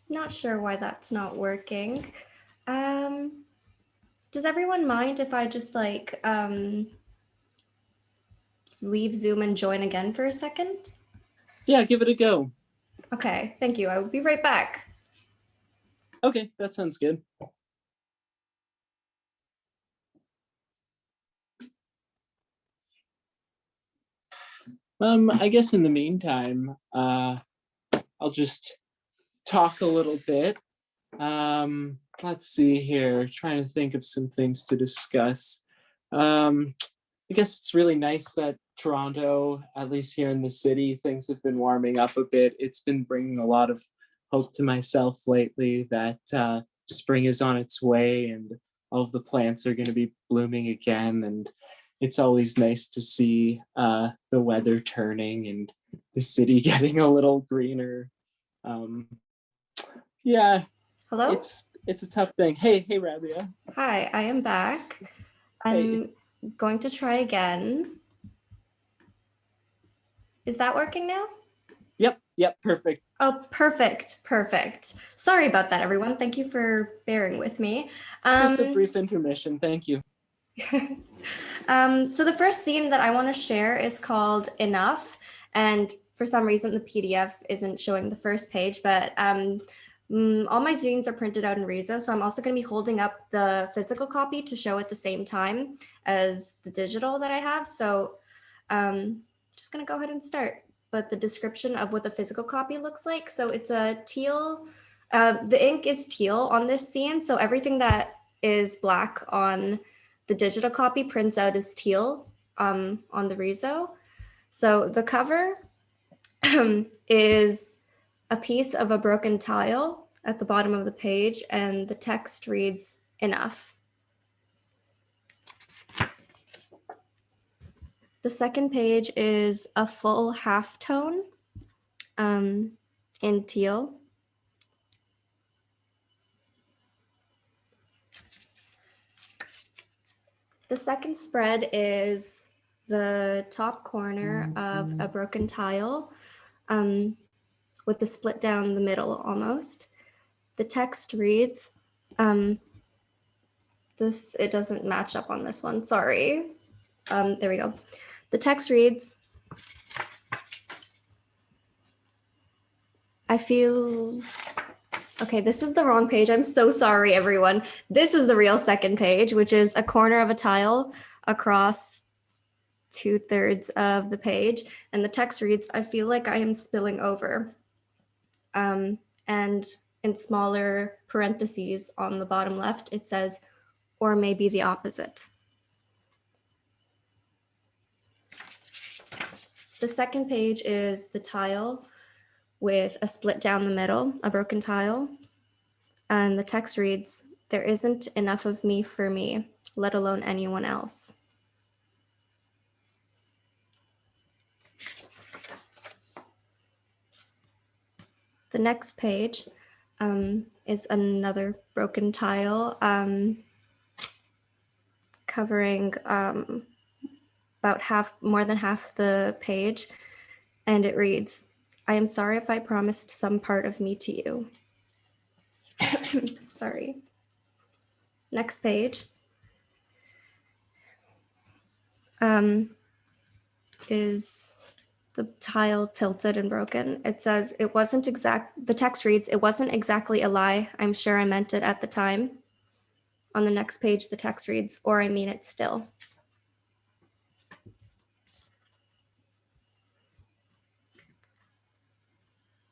Not sure why that's not working. Does everyone mind if I just like leave Zoom and join again for a second? Yeah, give it a go. Okay, thank you. I will be right back. Okay, that sounds good. I guess in the meantime, I'll just talk a little bit. Let's see here, trying to think of some things to discuss. I guess it's really nice that Toronto, at least here in the city, things have been warming up a bit. It's been bringing a lot of hope to myself lately that spring is on its way and all of the plants are going to be blooming again. And it's always nice to see the weather turning and the city getting a little greener. Yeah, Hello? it's a tough thing. Hey, Rabia. Hi, I am back. I'm going to try again. Is that working now? Yep, perfect. Oh, perfect. Sorry about that, everyone. Thank you for bearing with me. Just a brief intermission. Thank you. So the first theme that I want to share is called Enough. And for some reason, the PDF isn't showing the first page, but all my zines are printed out in Riso. So I'm also going to be holding up the physical copy to show at the same time as the digital that I have. So just going to go ahead and start. But the description of what the physical copy looks like. So it's a teal, the ink is teal on this scene. So everything that is black on the digital copy prints out as teal on the Riso. So the cover is a piece of a broken tile at the bottom of the page, and the text reads, "Enough." The second page is a full half tone in teal. The second spread is the top corner of a broken tile with the split down the middle almost. The text reads, it doesn't match up on this one, sorry. There we go. The text reads, I feel, okay, this is the wrong page. I'm so sorry, everyone. This is the real second page, which is a corner of a tile across 2/3 of the page. And the text reads, I feel like I am spilling over. And in smaller parentheses on the bottom left, it says, or maybe the opposite. The second page is the tile with a split down the middle, a broken tile. And the text reads, there isn't enough of me for me, let alone anyone else. The next page is another broken tile covering about more than half the page. And it reads, "I am sorry if I promised some part of me to you." Sorry. Next page is the tile tilted and broken. It says, the text reads, "It wasn't exactly a lie. I'm sure I meant it at the time." On the next page, the text reads, "Or I mean it still."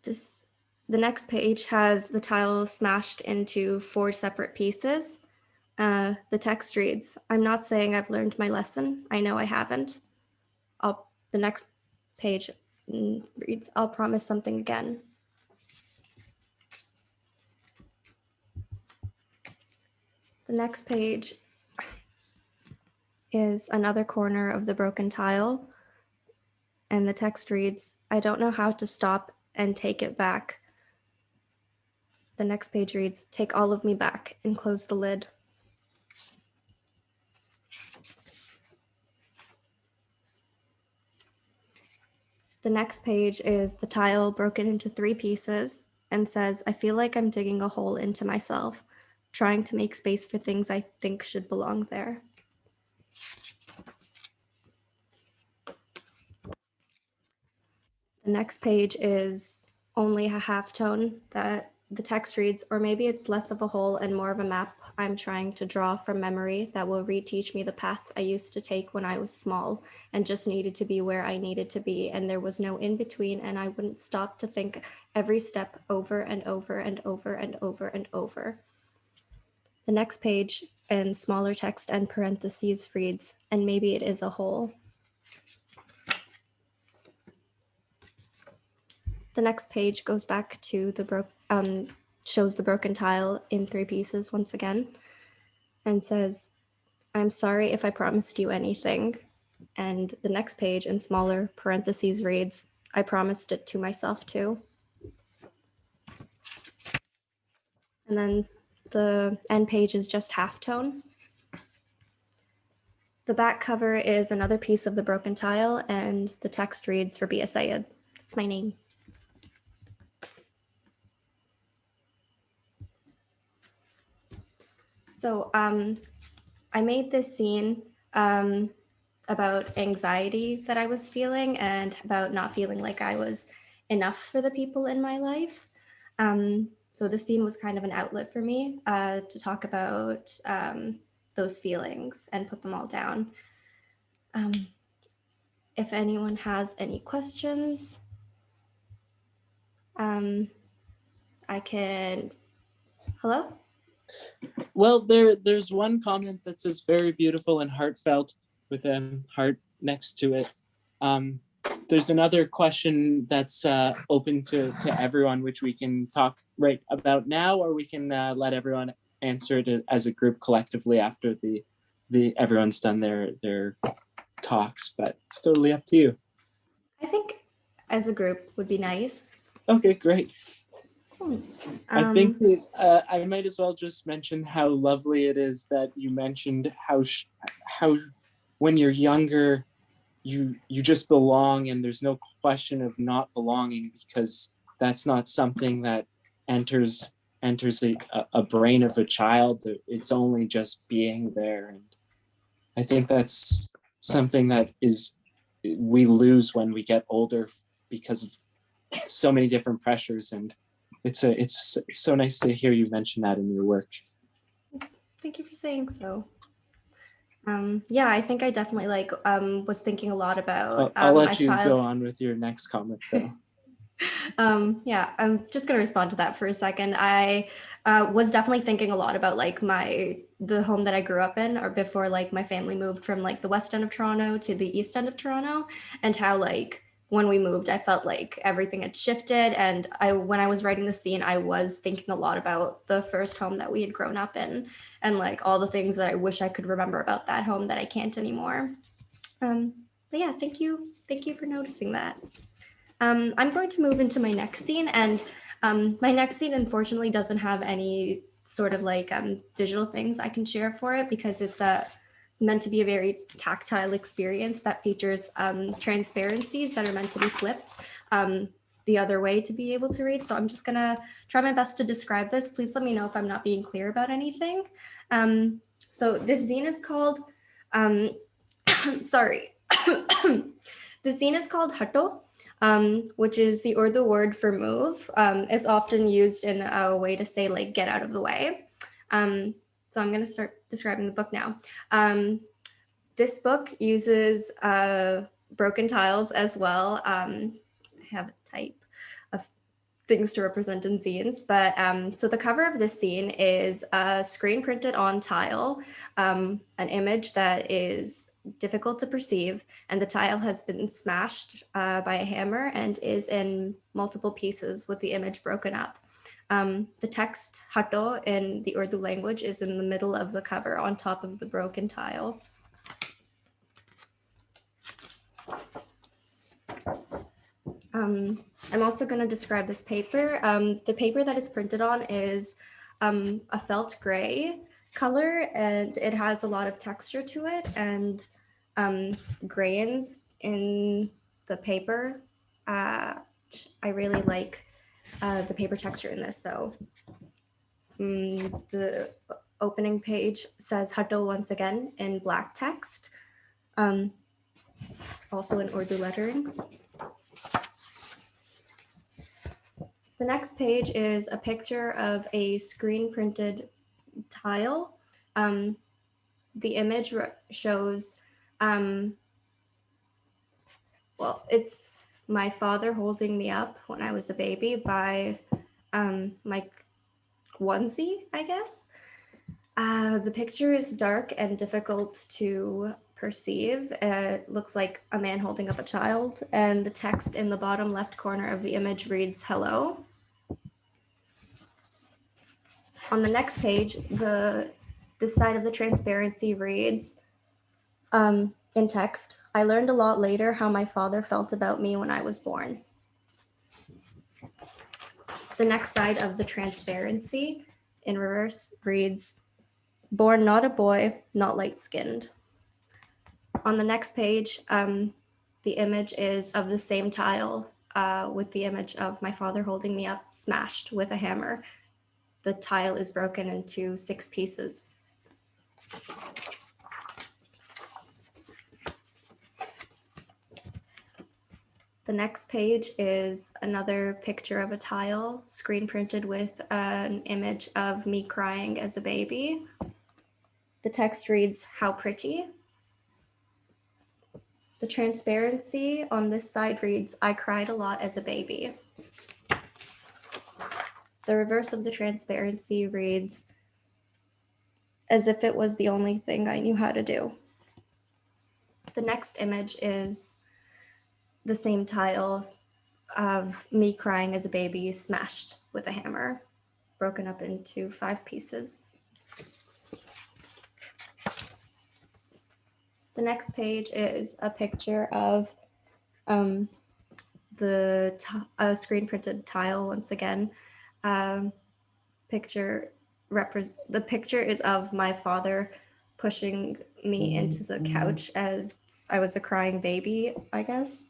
The next page has the tile smashed into 4 separate pieces. The text reads, "I'm not saying I've learned my lesson. I know I haven't." The next page reads, "I'll promise something again." The next page is another corner of the broken tile, and the text reads, "I don't know how to stop and take it back." The next page reads, "Take all of me back," and close the lid. The next page is the tile broken into 3 pieces and says, "I feel like I'm digging a hole into myself, trying to make space for things I think should belong there." The next page is only a half tone that the text reads, "Or maybe it's less of a hole and more of a map I'm trying to draw from memory that will reteach me the paths I used to take when I was small and just needed to be where I needed to be, and there was no in between, and I wouldn't stop to think every step over and over and over and over and over." The next page in smaller text and parentheses reads, "And maybe it is a hole." The next page goes back to shows the broken tile in 3 pieces once again and says, "I'm sorry if I promised you anything." And the next page in smaller parentheses reads, "I promised it to myself too." And then the end page is just halftone. The back cover is another piece of the broken tile, and the text reads, "Rabia Sayed." That's my name. So I made this scene about anxiety that I was feeling and about not feeling like I was enough for the people in my life. So the scene was kind of an outlet for me to talk about those feelings and put them all down. If anyone has any questions, I can. Hello? Well, there's one comment that says "very beautiful and heartfelt" with a heart next to it. There's another question that's open to everyone, which we can talk right about now, or we can let everyone answer it as a group collectively after the everyone's done their talks. But it's totally up to you. I think as a group would be nice. Okay, great. I think Um, I might as well just mention how lovely it is that you mentioned how when you're younger, you just belong, and there's no question of not belonging, because that's not something that enters a brain of a child. It's only just being there, and I think that's something that we lose when we get older because of so many different pressures, and it's so nice to hear you mention that in your work. Thank you for saying so. Yeah, I think I definitely was thinking a lot about I'll my let you child. go on with your next comment though. Yeah, I'm just gonna respond to that for a second. I was definitely thinking a lot about the home that I grew up in, or before my family moved from the west end of Toronto to the east end of Toronto, and how when we moved, I felt like everything had shifted. And when I was writing the scene, I was thinking a lot about the first home that we had grown up in, and all the things that I wish I could remember about that home that I can't anymore. But yeah, thank you for noticing that. I'm going to move into my next scene, and My next scene unfortunately doesn't have any sort of like digital things I can share for it because it's meant to be a very tactile experience that features transparencies that are meant to be flipped the other way to be able to read. So I'm just gonna try my best to describe this. Please let me know if I'm not being clear about anything. So this zine is called, sorry. The zine is called Hato, which is the Urdu word for move. It's often used in a way to say like get out of the way. So I'm going to start describing the book now. This book uses broken tiles as well. I have a type of things to represent in zines, but so the cover of this zine is screen printed on tile, an image that is difficult to perceive, and the tile has been smashed by a hammer and is in multiple pieces with the image broken up. The text Hato in the Urdu language is in the middle of the cover on top of the broken tile. I'm also going to describe this paper. The paper that it's printed on is a felt gray color, and it has a lot of texture to it, and grains in the paper. I really like the paper texture in this. So the opening page says Hato once again in black text, also in Urdu lettering. The next page is a picture of a screen printed tile. The image shows, well, it's my father holding me up when I was a baby by my onesie, I guess. The picture is dark and difficult to perceive. It looks like a man holding up a child, and the text in the bottom left corner of the image reads, "Hello." On the next page, this side of the transparency reads, in text, "I learned a lot later how my father felt about me when I was born." The next side of the transparency in reverse reads, "Born not a boy, not light-skinned." On the next page, the image is of the same tile with the image of my father holding me up, smashed with a hammer. The tile is broken into 6 pieces. The next page is another picture of a tile, screen printed with an image of me crying as a baby. The text reads, "How pretty." The transparency on this side reads, "I cried a lot as a baby." The reverse of the transparency reads, "As if it was the only thing I knew how to do." The next image is the same tile of me crying as a baby, smashed with a hammer, broken up into 5 pieces. The next page is a picture of the screen printed tile once again. The picture is of my father pushing me into the couch as I was a crying baby, I guess.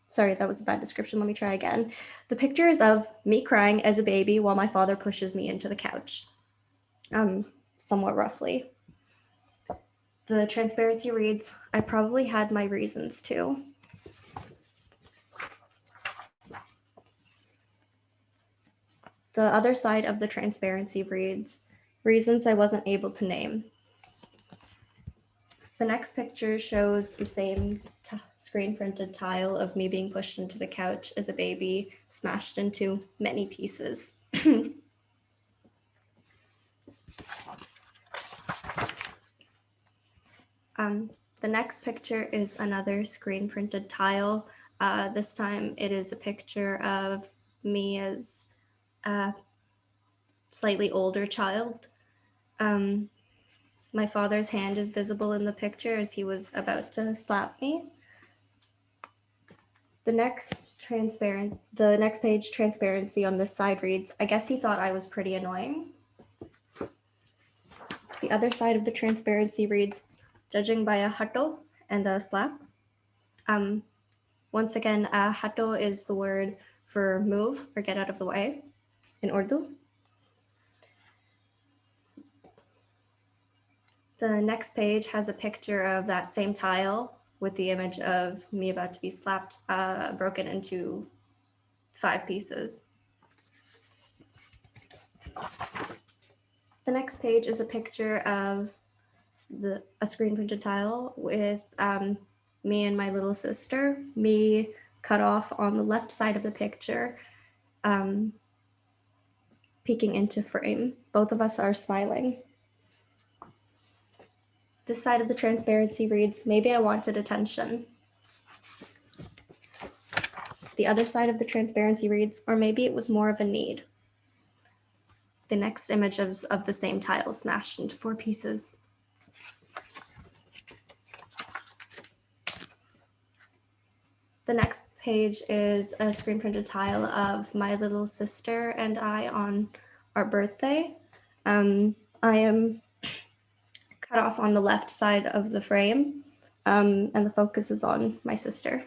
Sorry, that was a bad description. Let me try again. The picture is of me crying as a baby while my father pushes me into the couch, somewhat roughly. The transparency reads, "I probably had my reasons too." The other side of the transparency reads, "Reasons I wasn't able to name." The next picture shows the same screen printed tile of me being pushed into the couch as a baby, smashed into many pieces. The next picture is another screen printed tile. This time it is a picture of me as a slightly older child. My father's hand is visible in the picture as he was about to slap me. The next page, transparency on this side reads, I guess he thought I was pretty annoying. The other side of the transparency reads, judging by a hato and a slap. Once again, hato is the word for move or get out of the way in Urdu. The next page has a picture of that same tile with the image of me about to be slapped, broken into 5 pieces. The next page is a picture of a screen printed tile with me and my little sister, me cut off on the left side of the picture, peeking into frame. Both of us are smiling. This side of the transparency reads, maybe I wanted attention. The other side of the transparency reads, or maybe it was more of a need. The next image of the same tile smashed into 4 pieces. The next page is a screen printed tile of my little sister and I on our birthday. I am cut off on the left side of the frame, and the focus is on my sister.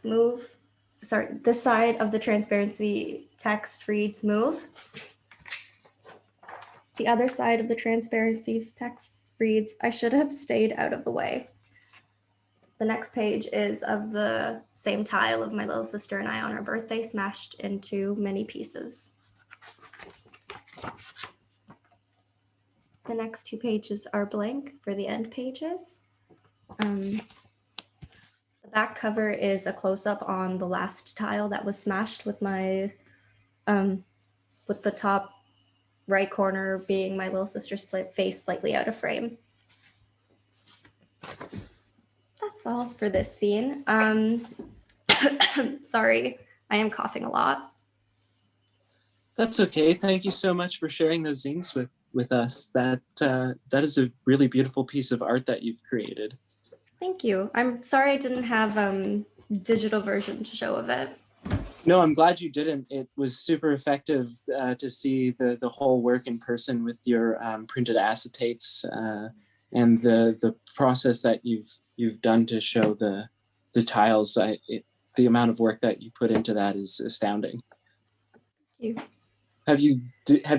This side of the transparency text reads move. The other side of the transparency's text reads, I should have stayed out of the way. The next page is of the same tile of my little sister and I on our birthday, smashed into many pieces. The next 2 pages are blank for the end pages. The back cover is a close-up on the last tile that was smashed with my, with the top right corner being my little sister's face slightly out of frame. That's all for this scene. Sorry, I am coughing a lot. That's okay. Thank you so much for sharing those zines with us. That is a really beautiful piece of art that you've created. Thank you. I'm sorry I didn't have digital version to show of it. No, I'm glad you didn't. It was super effective to see the whole work in person with your printed acetates and the process that you've done to show the tiles. The amount of work that you put into that is astounding. Thank you. Have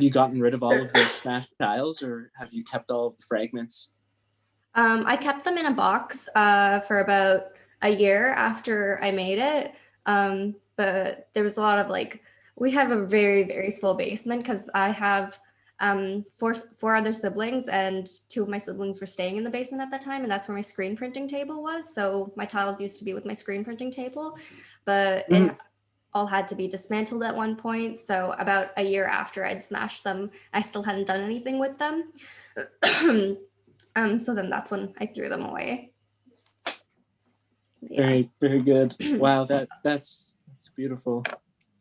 you gotten rid of all of the smashed tiles, or have you kept all of the fragments? I kept them in a box for about a year after I made it. But there was a lot of we have a very, very full basement because I have four other siblings, and 2 of my siblings were staying in the basement at that time, and that's where my screen printing table was. So my tiles used to be with my screen printing table, but it all had to be dismantled at one point. So about a year after I'd smashed them, I still hadn't done anything with them. So then that's when I threw them away. Yeah. Very, very good. Wow, that's beautiful.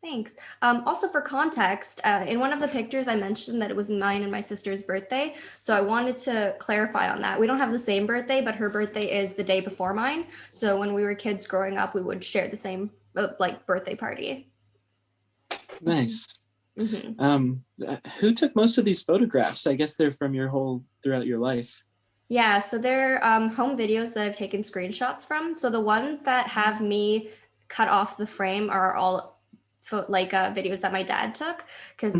Thanks. Also for context, in one of the pictures I mentioned that it was mine and my sister's birthday. So I wanted to clarify on that. We don't have the same birthday, but her birthday is the day before mine. So when we were kids growing up, we would share the same birthday party. Nice. Mm-hmm. Who took most of these photographs? I guess they're from throughout your life. Yeah, so they're home videos that I've taken screenshots from. So the ones that have me cut off the frame are all videos that my dad took, because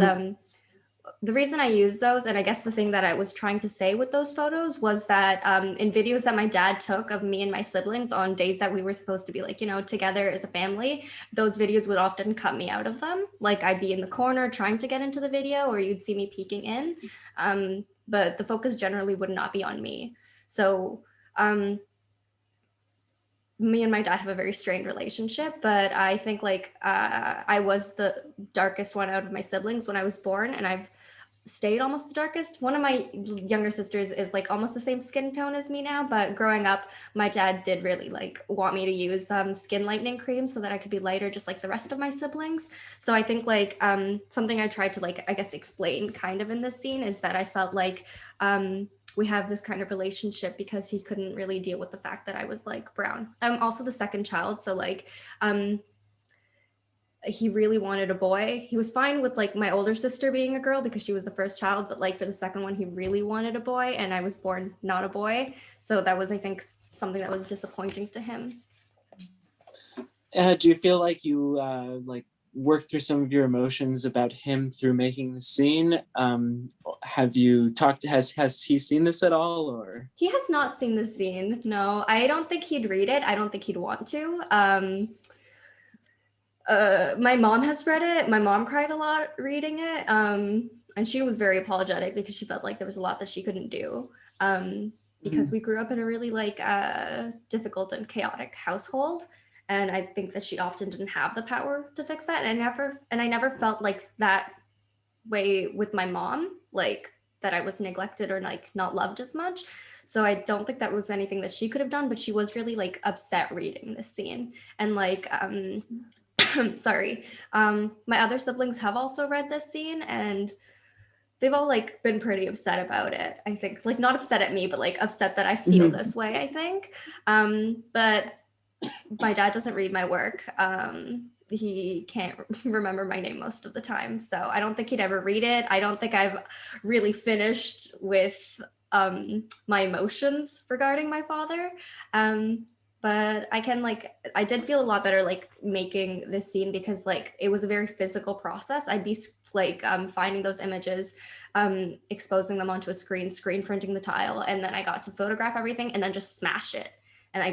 the reason I use those, and I guess the thing that I was trying to say with those photos was that in videos that my dad took of me and my siblings on days that we were supposed to be together as a family, those videos would often cut me out of them. I'd be in the corner trying to get into the video, or you'd see me peeking in, but the focus generally would not be on me. So me and my dad have a very strained relationship, but I think I was the darkest one out of my siblings when I was born, and I've stayed almost the darkest. One of my younger sisters is almost the same skin tone as me now, but growing up, my dad did really want me to use skin lightening cream so that I could be lighter, just like the rest of my siblings. So I think something I tried to I guess explain kind of in this scene is that I felt we have this kind of relationship because he couldn't really deal with the fact that I was like brown. I'm also the second child, so like he really wanted a boy. He was fine with like my older sister being a girl because she was the first child, but like for the second one, he really wanted a boy, and I was born not a boy. So that was, I think, something that was disappointing to him. Do you feel like you like worked through some of your emotions about him through making the scene? Have you talked? Has he seen this at all, or? He has not seen the scene. No, I don't think he'd read it. I don't think he'd want to. My mom has read it. My mom cried a lot reading it. And she was very apologetic because she felt like there was a lot that she couldn't do. Because we grew up in a really like difficult and chaotic household. And I think that she often didn't have the power to fix that. And I never felt like that way with my mom, like that I was neglected or like not loved as much. So I don't think that was anything that she could have done, but she was really like upset reading this scene. And like, sorry, my other siblings have also read this scene, and they've all like been pretty upset about it. I think like not upset at me, but like upset that I feel this way, I think. But my dad doesn't read my work. He can't remember my name most of the time. So I don't think he'd ever read it. I don't think I've really finished with my emotions regarding my father. But I did feel a lot better like making this scene because like it was a very physical process. I'd be like finding those images, exposing them onto a screen printing the tile, and then I got to photograph everything and then just smash it. And I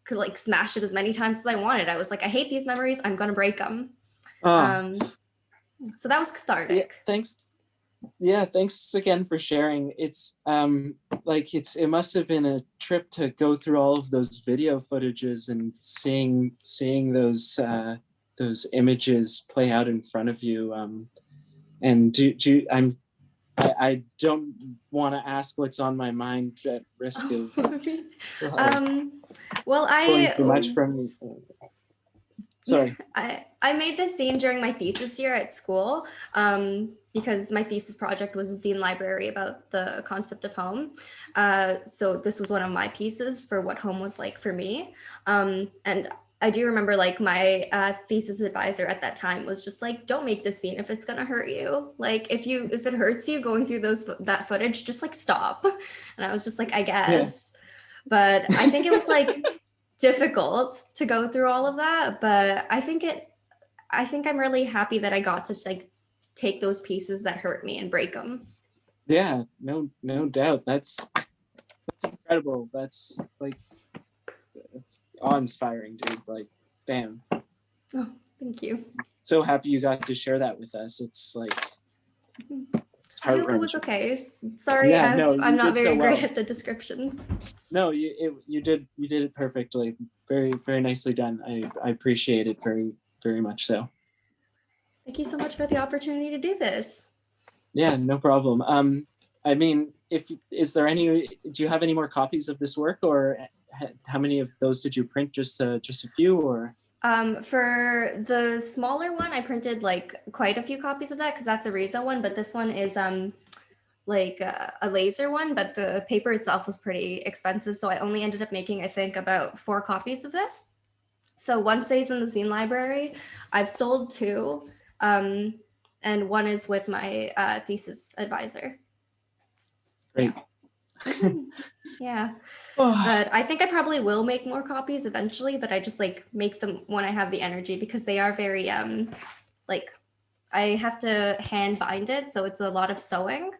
could like smash it as many times as I wanted. I was like, I hate these memories. I'm gonna break them. So that was cathartic. Yeah, thanks. Yeah, thanks again for sharing. It's it must have been a trip to go through all of those video footages and seeing those images play out in front of you. And I don't want to ask what's on my mind at risk of well, going too much from me. Sorry. I made this zine during my thesis year at school because my thesis project was a zine library about the concept of home. So this was one of my pieces for what home was like for me. And I do remember like my thesis advisor at that time was just like, don't make this scene if it's gonna hurt you. Like if it hurts you going through that footage, just like stop. And I was just like, I guess. Yeah. But I think it was like difficult to go through all of that. But I think I'm really happy that I got to like take those pieces that hurt me and break them. Yeah, no doubt. That's incredible. That's like, it's awe-inspiring, dude. Like, damn. Oh, thank you. So happy you got to share that with us. It's like, it's I hope it was okay. Sorry, yeah, I'm not very great at the descriptions. No, you did it perfectly. Very, very nicely done. I appreciate it very, very much so. Thank you so much for the opportunity to do this. Yeah, no problem. I mean, do you have any more copies of this work, or how many of those did you print? Just a few, or? For the smaller one, I printed like quite a few copies of that because that's a Riso one, but this one is like a laser one, but the paper itself was pretty expensive, so I only ended up making, I think, about 4 copies of this. So one stays in the zine library. I've sold 2, and one is with my thesis advisor. Great. Yeah. But I think I probably will make more copies eventually, but I just like make them when I have the energy because they are very like I have to hand bind it, so it's a lot of sewing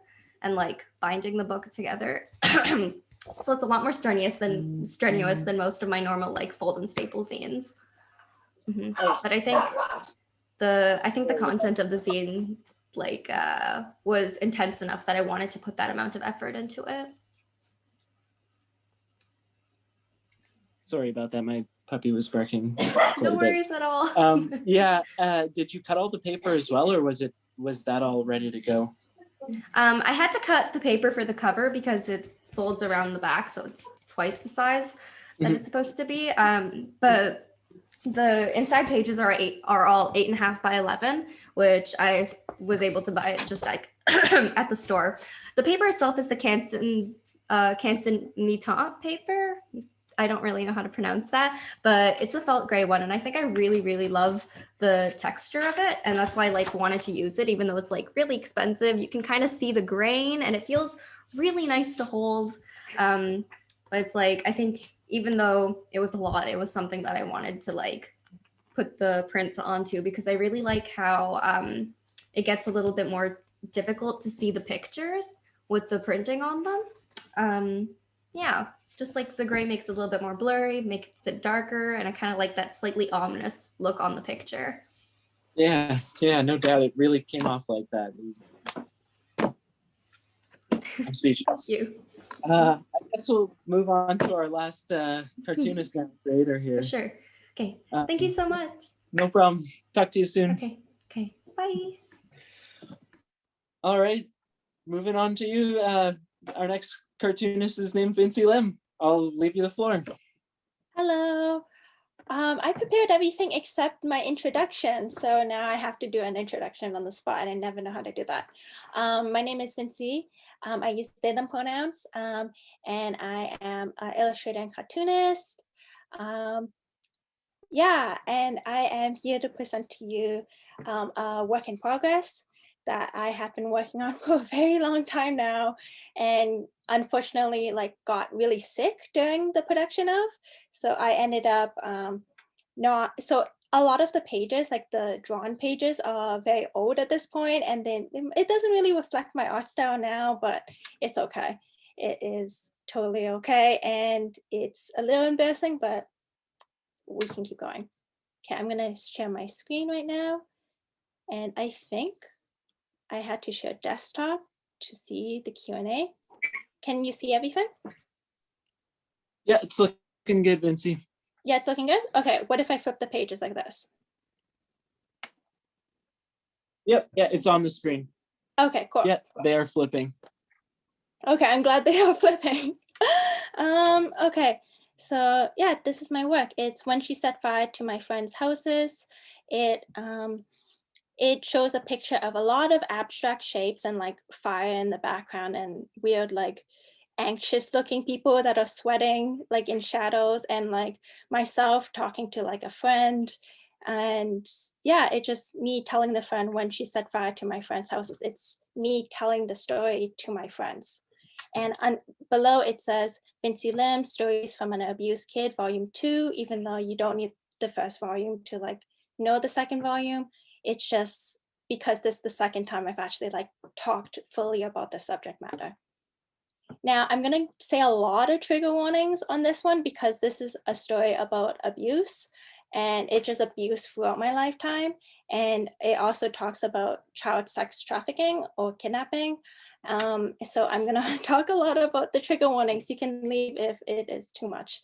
and like binding the book together. So it's a lot more strenuous than most of my normal like fold and staple zines. But I think the content of the zine like was intense enough that I wanted to put that amount of effort into it. Sorry about that. My puppy was barking. No worries at all. Yeah. Did you cut all the paper as well, or was that all ready to go? I had to cut the paper for the cover because it folds around the back, so it's twice the size that it's supposed to be. But The inside pages are all 8.5 by 11, which I was able to buy it just like at the store. The paper itself is the Canson Mitant paper. I don't really know how to pronounce that, but it's a felt gray one, and I think I really, really love the texture of it, and that's why I like wanted to use it, even though it's like really expensive. You can kind of see the grain, and it feels really nice to hold. But it's like, I think even though it was a lot, it was something that I wanted to like put the prints onto, because I really like how it gets a little bit more difficult to see the pictures with the printing on them. Yeah, just like the gray makes it a little bit more blurry, makes it darker, and I kind of like that slightly ominous look on the picture. Yeah, no doubt. It really came off like that. I'm speechless. Thank you. I guess we'll move on to our last cartoonist and creator For here. sure. Okay. Thank you so much. No problem. Talk to you soon. Okay. Bye. All right. Moving on to you. Our next cartoonist is named Vincy Lim. I'll leave you the floor. Hello. I prepared everything except my introduction, so now I have to do an introduction on the spot, and I never know how to do that. My name is Vincy. I use they, them pronouns, and I am an illustrator and cartoonist. Yeah, and I am here to present to you a work in progress that I have been working on for a very long time now, and unfortunately got really sick during the production of. So I ended up so a lot of the pages, like the drawn pages, are very old at this point, and then it doesn't really reflect my art style now, but it's okay. It is totally okay, and it's a little embarrassing, but we can keep going. Okay, I'm gonna share my screen right now, and I think I had to share desktop to see the Q&A. Can you see everything? Yeah, it's looking good, Vincy. Yeah, it's looking good. Okay, what if I flip the pages like this? Yep, yeah, it's on the screen. Okay, cool. Yeah, they are flipping. Okay, I'm glad they are flipping. Okay, so yeah, this is my work. It's When She Set Fire to My Friends' Houses. It shows a picture of a lot of abstract shapes and like fire in the background and weird anxious looking people that are sweating like in shadows, and like myself talking to like a friend. And yeah, it's just me telling the friend when she set fire to my friends' houses. It's me telling the story to my friends. And below it says Vincy Lim, Stories from an Abused Kid, Volume 2, even though you don't need the first volume to know the second volume. It's just because this is the second time I've actually talked fully about the subject matter. Now, I'm going to say a lot of trigger warnings on this one because this is a story about abuse, and it's just abuse throughout my lifetime. And it also talks about child sex trafficking or kidnapping. So I'm going to talk a lot about the trigger warnings. You can leave if it is too much.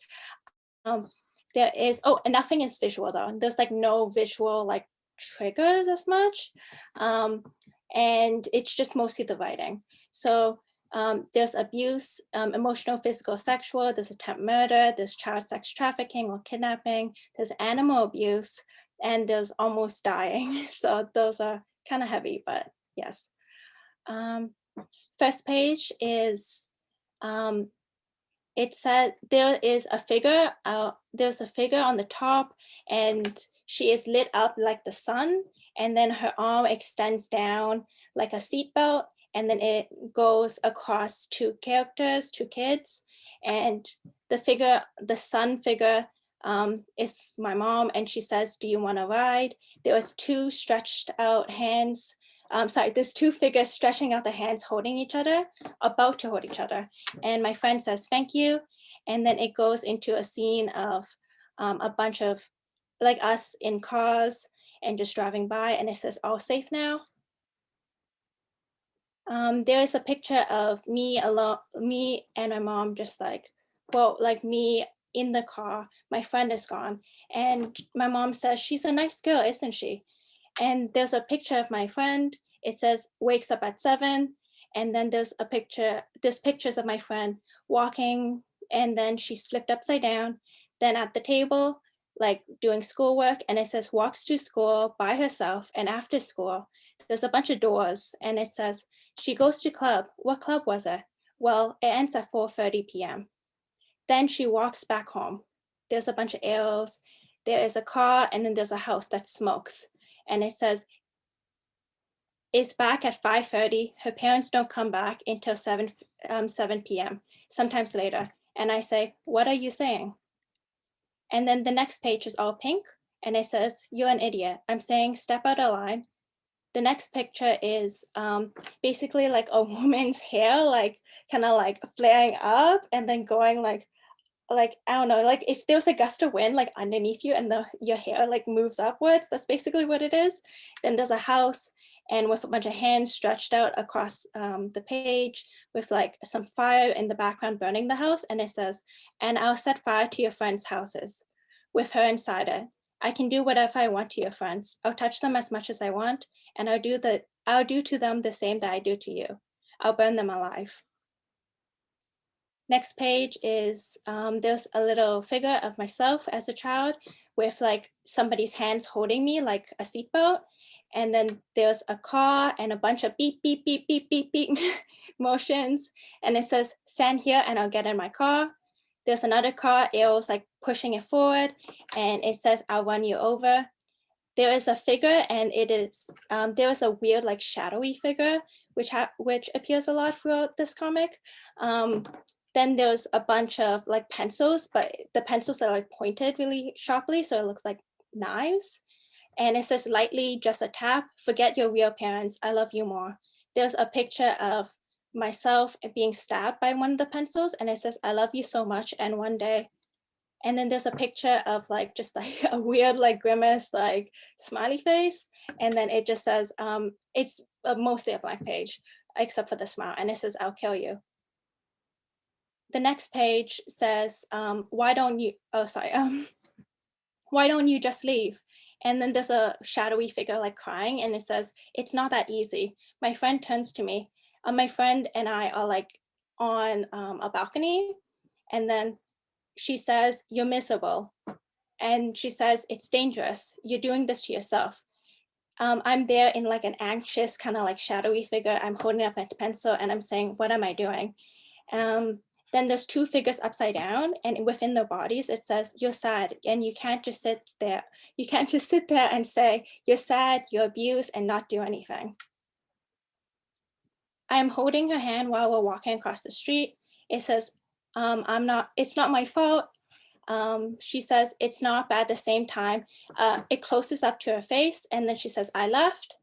There is, and nothing is visual though. There's no visual triggers as much. And it's just mostly the writing. So there's abuse, emotional, physical, sexual, there's attempt murder, there's child sex trafficking or kidnapping, there's animal abuse, and there's almost dying. So those are kind of heavy, but yes. First page is, it said there is a figure, there's a figure on the top, and she is lit up like the sun, and then her arm extends down like a seatbelt, and then it goes across two characters, two kids, and the figure, the sun figure, is my mom, and she says, "Do you want to ride?" There was two stretched out hands. There's two figures stretching out the hands, holding each other, about to hold each other. And my friend says, "Thank you." And then it goes into a scene of a bunch of us in cars and just driving by, and it says, "All safe now." There is a picture of me alone, me and my mom, just me in the car. My friend is gone. And my mom says, "She's a nice girl, isn't she?" And there's a picture of my friend. It says, "Wakes up at 7." And then there's pictures of my friend walking, and then she's flipped upside down. Then at the table, like doing schoolwork, and it says walks to school by herself, and after school, there's a bunch of doors, and it says she goes to club. What club was it? Well, it ends at 4:30 p.m. Then she walks back home. There's a bunch of arrows. There is a car, and then there's a house that smokes. And it says, is back at 5:30. Her parents don't come back until 7 p.m., sometimes later. And I say, what are you saying? And then the next page is all pink, and it says, you're an idiot. I'm saying, step out of line. The next picture is basically like a woman's hair, like kind of like flaring up and then going like I don't know, like if there was a gust of wind like underneath you and your hair like moves upwards, that's basically what it is. Then there's a house, and with a bunch of hands stretched out across the page with like some fire in the background burning the house. And it says, and I'll set fire to your friends' houses with her inside it. I can do whatever I want to your friends. I'll touch them as much as I want, and I'll do to them the same that I do to you. I'll burn them alive. Next page is, there's a little figure of myself as a child with like somebody's hands holding me like a seatbelt. And then there's a car and a bunch of beep, beep, beep, beep, beep, beep motions. And it says, stand here and I'll get in my car. There's another car, arrows like pushing it forward. And it says, I'll run you over. There is a figure, and it is, there is a weird like shadowy figure, which appears a lot throughout this comic. Then there's a bunch of like pencils, but the pencils are like pointed really sharply, so it looks like knives. And it says, lightly, just a tap, forget your real parents, I love you more. There's a picture of myself being stabbed by one of the pencils, and it says, I love you so much, and one day. And then there's a picture of like just like a weird like grimace like smiley face, and then it just says, it's mostly a blank page except for the smile, and it says, I'll kill you. The next page says, why don't you just leave? And then there's a shadowy figure like crying, and it says, it's not that easy. My friend turns to me. My friend and I are like on a balcony, and then she says, you're miserable. And she says, it's dangerous. You're doing this to yourself. I'm there in like an anxious kind of like shadowy figure. I'm holding up a pencil and I'm saying, what am I doing? Then there's two figures upside down, and within their bodies, it says, you're sad, and you can't just sit there. You can't just sit there and say, you're sad, you're abused, and not do anything. I'm holding her hand while we're walking across the street. It says, it's not my fault. She says, it's not, but at the same time, it closes up to her face, and then she says, I left.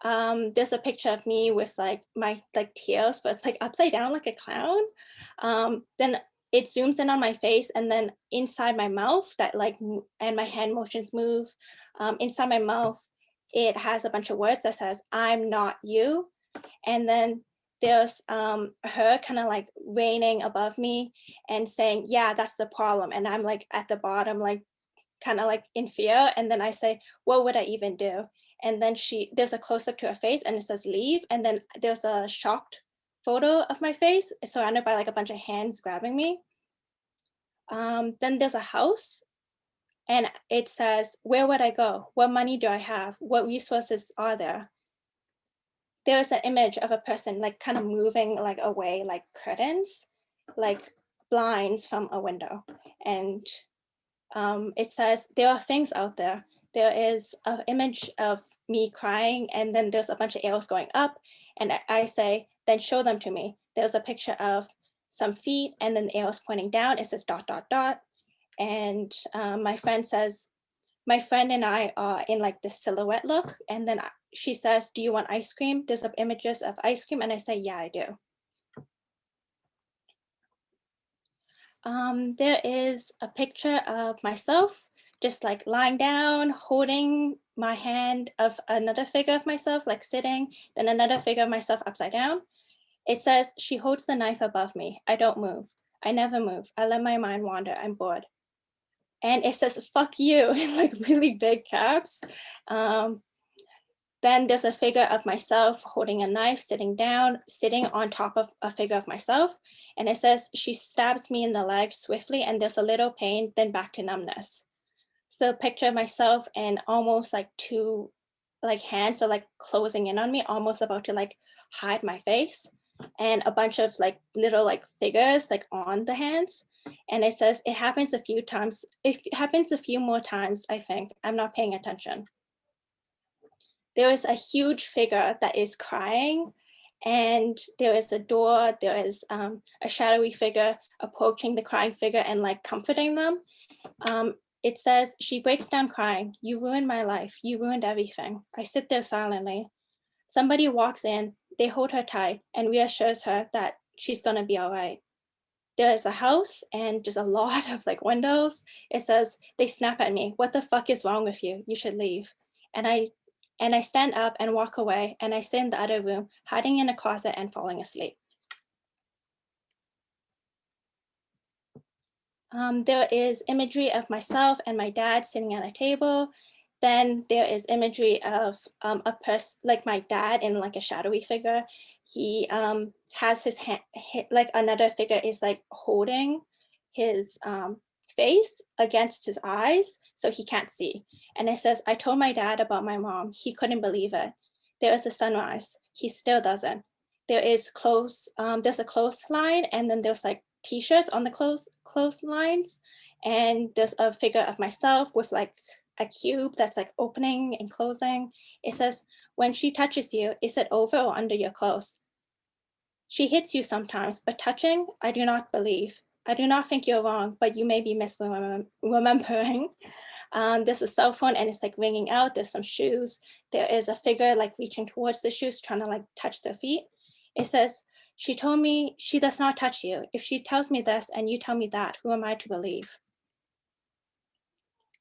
There's a picture of me with like my like tears, but it's like upside down like a clown. Then it zooms in on my face, and then inside my mouth that like, and my hand motions move. Inside my mouth, it has a bunch of words that says, I'm not you. And then there's her kind of like reigning above me and saying, yeah, that's the problem. And I'm like at the bottom, like kind of like in fear. And then I say, what would I even do? And then there's a close up to her face, and it says leave. And then there's a shocked photo of my face surrounded by like a bunch of hands grabbing me. Then there's a house, and it says, where would I go? What money do I have? What resources are there? There is an image of a person like kind of moving like away, like curtains, like blinds from a window. And it says, there are things out there. There is an image of me crying, and then there's a bunch of arrows going up. And I say, then show them to me. There's a picture of some feet, and then the arrows pointing down. It says dot, dot, dot. And my friend says, my friend and I are in like this silhouette look. And then she says, do you want ice cream? There's images of ice cream. And I say, yeah, I do. There is a picture of myself just like lying down, holding my hand of another figure of myself, like sitting, then another figure of myself upside down. It says, she holds the knife above me. I don't move. I never move. I let my mind wander. I'm bored. And it says, fuck you, in like really big caps. Then there's a figure of myself holding a knife, sitting down, sitting on top of a figure of myself. And it says, she stabs me in the leg swiftly, and there's a little pain, then back to numbness. the picture of myself and almost like two like hands are like closing in on me, almost about to like hide my face, and a bunch of like little like figures like on the hands. And it says it happens a few times. It happens a few more times, I think. I'm not paying attention. There is a huge figure that is crying, and there is a door, there is a shadowy figure approaching the crying figure and like comforting them. It says, she breaks down crying. You ruined my life. You ruined everything. I sit there silently. Somebody walks in, they hold her tight and reassures her that she's gonna be all right. There is a house and just a lot of like windows. It says, they snap at me. What the fuck is wrong with you? You should leave. And I stand up and walk away, and I sit in the other room, hiding in a closet and falling asleep. There is imagery of myself and my dad sitting at a table. Then there is imagery of a person, like my dad in like a shadowy figure. He has his hand, like another figure is like holding his face against his eyes so he can't see. And it says, I told my dad about my mom. He couldn't believe it. There is a sunrise. He still doesn't. There is there's a clothesline, and then there's like t-shirts on the clotheslines, and there's a figure of myself with like a cube that's like opening and closing. It says, when she touches you, is it over or under your clothes? She hits you sometimes, but touching, I do not believe. I do not think you're wrong, but you may be misremembering. There's a cell phone and it's like ringing out. There's some shoes. There is a figure like reaching towards the shoes, trying to like touch their feet. It says, she told me she does not touch you. If she tells me this and you tell me that, who am I to believe?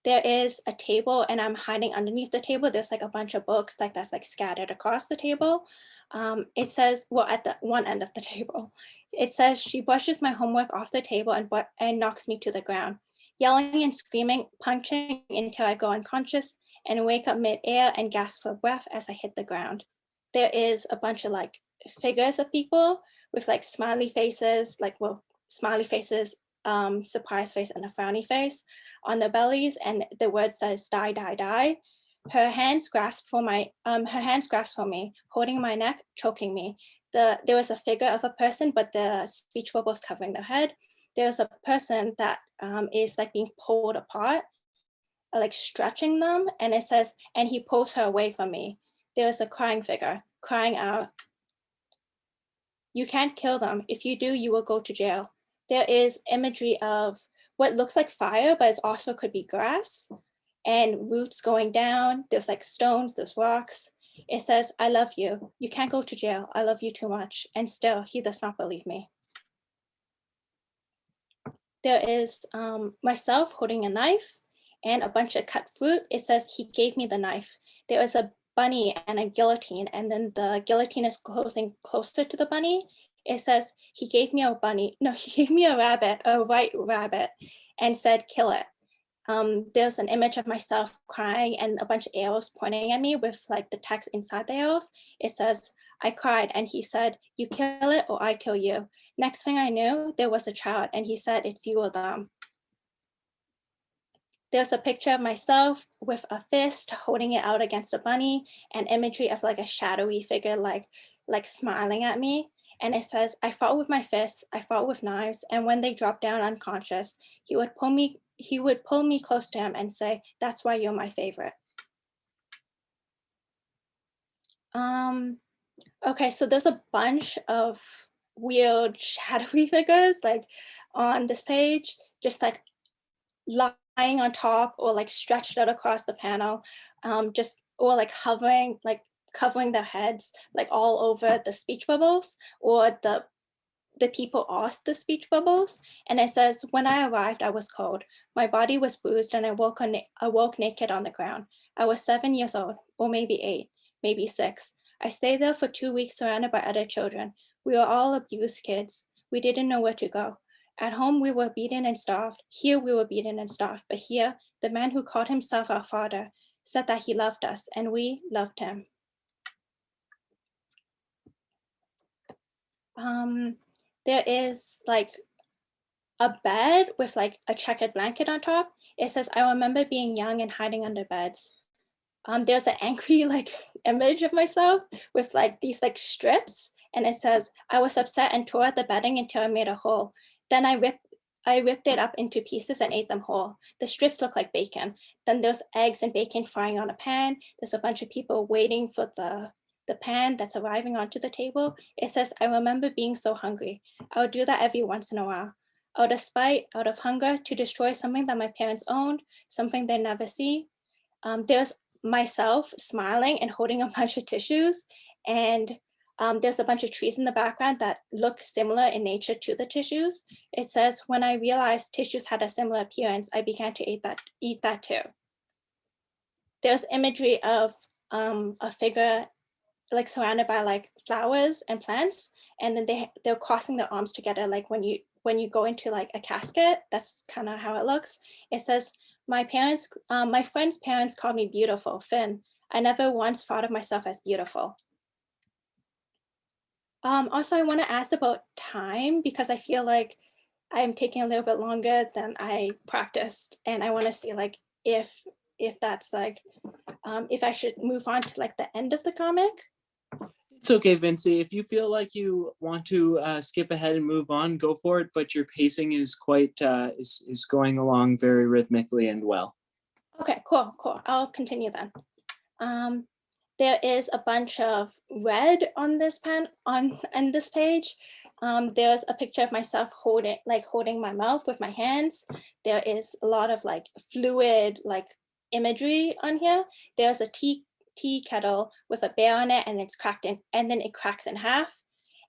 There is a table and I'm hiding underneath the table. There's like a bunch of books like that's like scattered across the table. It says, well, at the one end of the table, it says, she brushes my homework off the table and knocks me to the ground, yelling and screaming, punching until I go unconscious and wake up mid-air and gasp for breath as I hit the ground. There is a bunch of like figures of people with like smiley faces, like, well, smiley faces, surprise face and a frowny face on their bellies, and the word says die, die, die. Her hands grasp for me, holding my neck, choking me. There was a figure of a person, but the speech bubbles covering their head. There's a person that is like being pulled apart, like stretching them, and it says, and he pulls her away from me. There's a crying figure, crying out, you can't kill them. If you do, you will go to jail. There is imagery of what looks like fire, but it also could be grass and roots going down. There's like stones, there's rocks. It says, I love you. You can't go to jail. I love you too much. And still, he does not believe me. There is myself holding a knife and a bunch of cut fruit. It says, he gave me the knife. There is a bunny and a guillotine, and then the guillotine is closing closer to the bunny. It says, he gave me a bunny. No, he gave me a rabbit, a white rabbit, and said, kill it. There's an image of myself crying and a bunch of arrows pointing at me with like the text inside the arrows. It says, I cried, and he said, you kill it or I kill you. Next thing I knew, there was a child, and he said, it's you or them. There's a picture of myself with a fist holding it out against a bunny, and imagery of like a shadowy figure like smiling at me. And it says, I fought with my fists, I fought with knives, and when they dropped down unconscious, he would pull me close to him and say, that's why you're my favorite. Okay, so there's a bunch of weird shadowy figures like on this page, just like lying on top or like stretched out across the panel, or like hovering, like covering their heads like all over the speech bubbles, or the people off the speech bubbles. And it says, when I arrived, I was cold. My body was bruised and I woke naked on the ground. I was 7 years old, or maybe 8, maybe 6. I stayed there for 2 weeks surrounded by other children. We were all abused kids. We didn't know where to go. At home, we were beaten and starved. Here, we were beaten and starved. But here, the man who called himself our father said that he loved us and we loved him. There is like a bed with like a checkered blanket on top. It says, I remember being young and hiding under beds. There's an angry like image of myself with like these like strips, and it says, I was upset and tore at the bedding until I made a hole. Then I ripped it up into pieces and ate them whole. The strips look like bacon. Then there's eggs and bacon frying on a pan. There's a bunch of people waiting for the pan that's arriving onto the table. It says, I remember being so hungry. I would do that every once in a while. Out of spite, out of hunger, to destroy something that my parents owned, something they never see. There's myself smiling and holding a bunch of tissues. And there's a bunch of trees in the background that look similar in nature to the tissues. It says, when I realized tissues had a similar appearance, I began to eat that too. There's imagery of a figure like surrounded by like flowers and plants, and then they're crossing their arms together, like when you go into like a casket. That's kind of how it looks. It says, my friend's parents called me beautiful, Finn. I never once thought of myself as beautiful. Also, I want to ask about time, because I feel like I'm taking a little bit longer than I practiced, and I want to see like if that's like if I should move on to like the end of the comic. It's okay, Vincy. If you feel like you want to skip ahead and move on, go for it. But your pacing is quite is going along very rhythmically and well. Okay, cool. I'll continue then. There is a bunch of red on this on this page. There's a picture of myself holding my mouth with my hands. There is a lot of like fluid like imagery on here. There's a tea kettle with a bear on it, and it's cracked in, and then it cracks in half,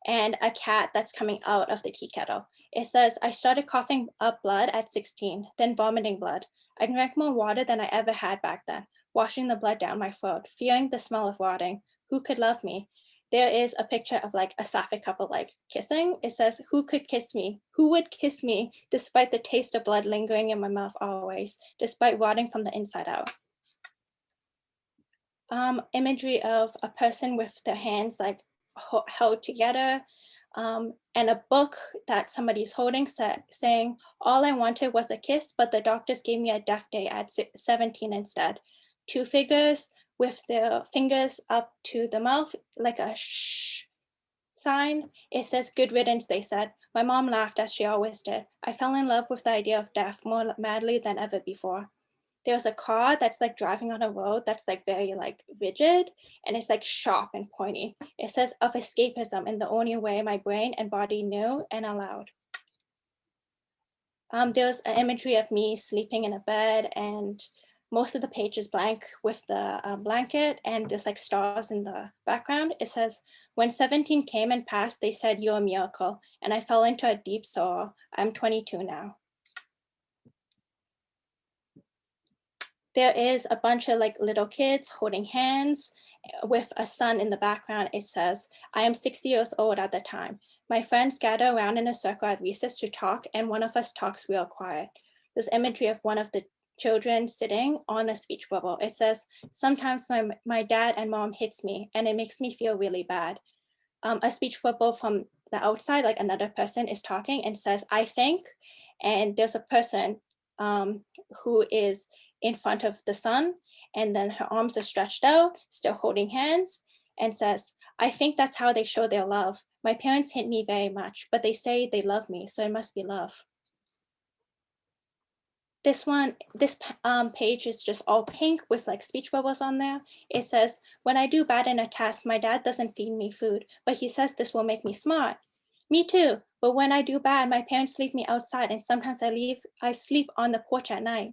and a cat that's coming out of the tea kettle. It says, I started coughing up blood at 16, then vomiting blood. I drank more water than I ever had back then, washing the blood down my throat, fearing the smell of rotting. Who could love me? There is a picture of like a sapphic couple like kissing. It says, who could kiss me? Who would kiss me despite the taste of blood lingering in my mouth always, despite rotting from the inside out? Imagery of a person with their hands like held together, and a book that somebody's holding saying, all I wanted was a kiss, but the doctors gave me a death day at 17 instead. Two figures with their fingers up to the mouth like a shh sign. It says, good riddance, they said. My mom laughed, as she always did. I fell in love with the idea of death more madly than ever before. There's a car that's like driving on a road that's like very like rigid, and it's like sharp and pointy. It says, of escapism in the only way my brain and body knew and allowed. There's an imagery of me sleeping in a bed, and most of the page is blank with the blanket, and there's like stars in the background. It says, when 17 came and passed, they said, you're a miracle, and I fell into a deep sorrow. I'm 22 now. There is a bunch of like little kids holding hands with a sun in the background. It says, I am 6 years old at the time. My friends gather around in a circle at recess to talk, and one of us talks real quiet. There's imagery of one of the children sitting on a speech bubble. It says, sometimes my dad and mom hits me, and it makes me feel really bad. A speech bubble from the outside, like another person is talking and says, I think, and there's a person who is in front of the sun, and then her arms are stretched out, still holding hands, and says, I think that's how they show their love. My parents hit me very much, but they say they love me, so it must be love. This page is just all pink with like speech bubbles on there. It says, when I do bad in a test, my dad doesn't feed me food, but he says this will make me smart. Me too, but when I do bad, my parents leave me outside, and sometimes I sleep on the porch at night.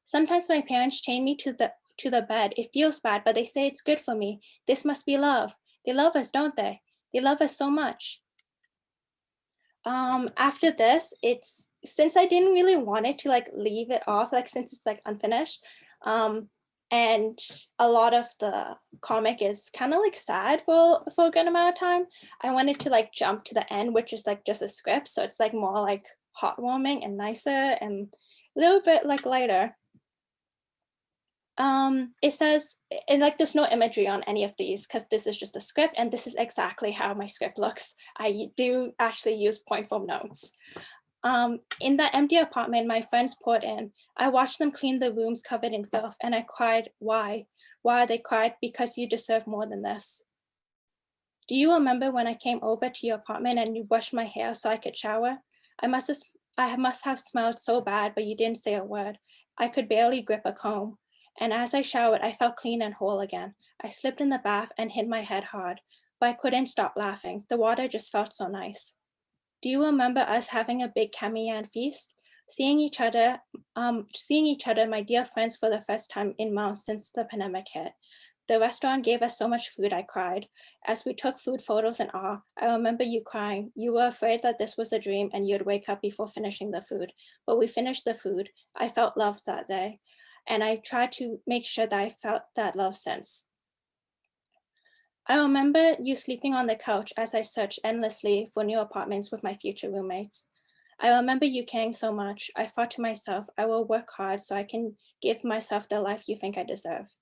Sometimes my parents chain me to the bed. It feels bad, but they say it's good for me. This must be love. They love us, don't they? They love us so much. After this, it's, since I didn't really want it to like leave it off, like since it's like unfinished, and a lot of the comic is kind of like sad for a good amount of time, I wanted to like jump to the end, which is like just a script. So it's like more like heartwarming and nicer and a little bit like lighter. It says, and like there's no imagery on any of these because this is just a script, and this is exactly how my script looks. I do actually use point form notes. In that empty apartment my friends poured in. I watched them clean the rooms covered in filth, and I cried, why? Why? They cried, because you deserve more than this. Do you remember when I came over to your apartment and you brushed my hair so I could shower? I must have smelled so bad, but you didn't say a word. I could barely grip a comb. And as I showered, I felt clean and whole again. I slipped in the bath and hit my head hard, but I couldn't stop laughing. The water just felt so nice. Do you remember us having a big Kamiyan feast? Seeing each other, my dear friends, for the first time in months since the pandemic hit. The restaurant gave us so much food, I cried. As we took food photos in awe, I remember you crying. You were afraid that this was a dream and you'd wake up before finishing the food. But we finished the food. I felt loved that day. And I tried to make sure that I felt that love since. I remember you sleeping on the couch as I searched endlessly for new apartments with my future roommates. I remember you caring so much. I thought to myself, I will work hard so I can give myself the life you think I deserve.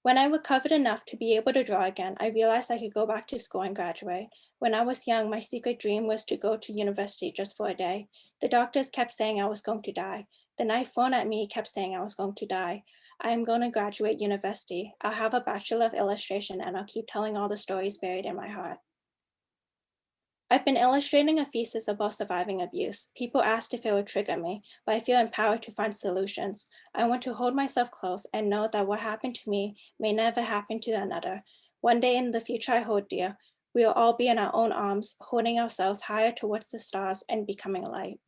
When I recovered enough to be able to draw again, I realized I could go back to school and graduate. When I was young, my secret dream was to go to university just for a day. The doctors kept saying I was going to die. The knife thrown at me kept saying I was going to die. I am going to graduate university. I'll have a Bachelor of Illustration and I'll keep telling all the stories buried in my heart. I've been illustrating a thesis about surviving abuse. People asked if it would trigger me, but I feel empowered to find solutions. I want to hold myself close and know that what happened to me may never happen to another. One day in the future I hold dear, we will all be in our own arms, holding ourselves higher towards the stars and becoming a light.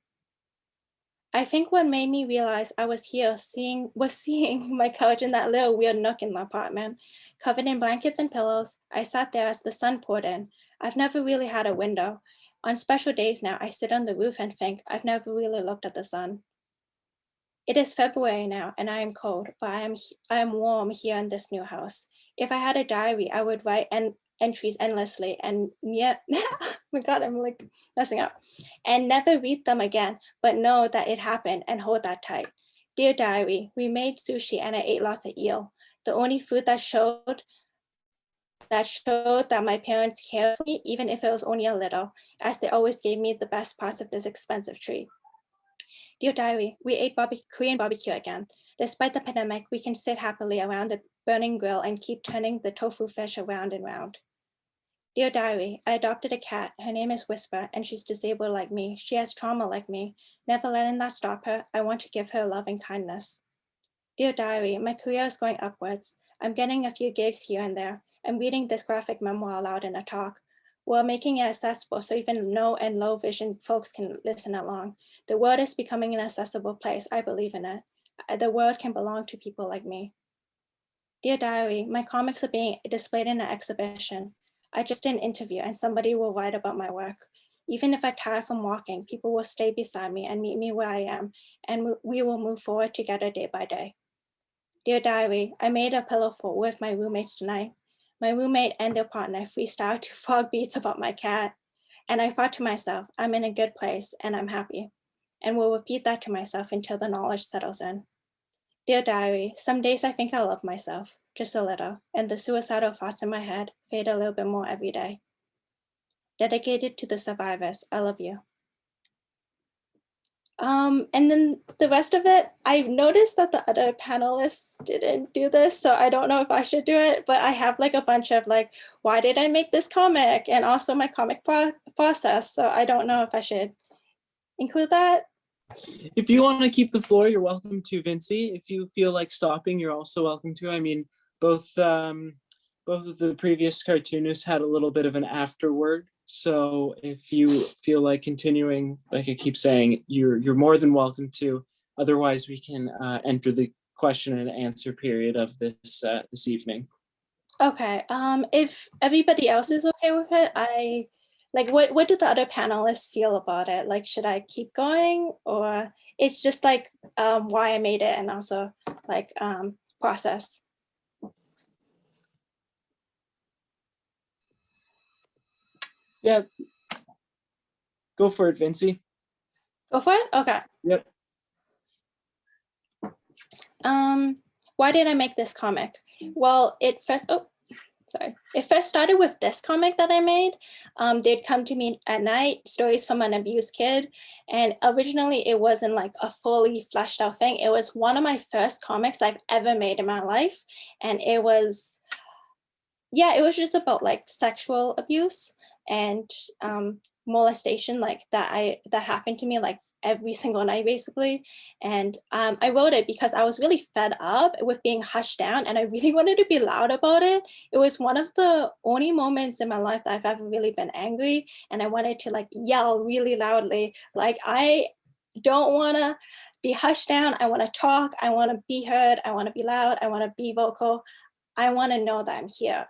I think what made me realize I was here seeing my couch in that little weird nook in the apartment. Covered in blankets and pillows, I sat there as the sun poured in. I've never really had a window. On special days now, I sit on the roof and think I've never really looked at the sun. It is February now and I am cold, but I am warm here in this new house. If I had a diary, I would write entries endlessly and yet, oh my God, I'm like messing up, and never read them again, but know that it happened and hold that tight. Dear diary, we made sushi and I ate lots of eel. The only food that showed that my parents cared for me, even if it was only a little, as they always gave me the best parts of this expensive treat. Dear diary, we ate Korean barbecue again. Despite the pandemic, we can sit happily around the burning grill and keep turning the tofu fish around and round. Dear diary, I adopted a cat. Her name is Whisper, and she's disabled like me. She has trauma like me. Never letting that stop her. I want to give her love and kindness. Dear diary, my career is going upwards. I'm getting a few gigs here and there. I'm reading this graphic memoir aloud in a talk. We're making it accessible so even no and low vision folks can listen along. The world is becoming an accessible place. I believe in it. The world can belong to people like me. Dear diary, my comics are being displayed in an exhibition. I just did an interview and somebody will write about my work. Even if I tire from walking, people will stay beside me and meet me where I am, and we will move forward together day by day. Dear diary, I made a pillow fort with my roommates tonight. My roommate and their partner freestyled to frog beats about my cat. And I thought to myself, I'm in a good place and I'm happy. And will repeat that to myself until the knowledge settles in. Dear diary, some days I think I love myself, just a little, and the suicidal thoughts in my head fade a little bit more every day. Dedicated to the survivors, I love you. And then the rest of it, I noticed that the other panelists didn't do this, so I don't know if I should do it, but I have like a bunch of like, why did I make this comic? And also my comic process, so I don't know if I should include that. If you want to keep the floor, you're welcome to, Vincy. If you feel like stopping, you're also welcome to. I mean, both of the previous cartoonists had a little bit of an afterword. So if you feel like continuing, like I keep saying, you're more than welcome to. Otherwise, we can enter the question and answer period of this this evening. Okay. If everybody else is okay with it, what do the other panelists feel about it? Like, should I keep going, or it's just like why I made it and also like process? Yeah. Go for it, Vincy. Go for it? Okay. Yep. Why did I make this comic? Well, sorry. It first started with this comic that I made. They'd come to me at night, stories from an abused kid. And originally it wasn't like a fully fleshed out thing. It was one of my first comics I've ever made in my life. And it was, yeah, it was just about like sexual abuse and molestation like that happened to me like every single night basically. And I wrote it because I was really fed up with being hushed down and I really wanted to be loud about it. It was one of the only moments in my life that I've ever really been angry, and I wanted to like yell really loudly, like I don't want to be hushed down. I want to talk. I want to be heard. I want to be loud. I want to be vocal. I want to know that I'm here.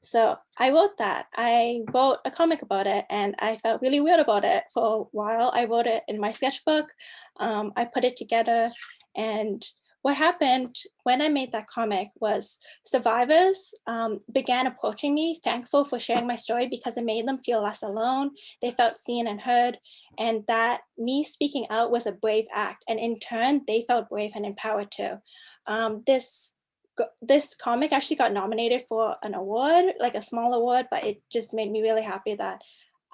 So I wrote that. I wrote a comic about it and I felt really weird about it for a while. I wrote it in my sketchbook. I put it together, and what happened when I made that comic was survivors began approaching me, thankful for sharing my story because it made them feel less alone. They felt seen and heard, and that me speaking out was a brave act. And in turn, they felt brave and empowered too. This comic actually got nominated for an award, like a small award, but it just made me really happy that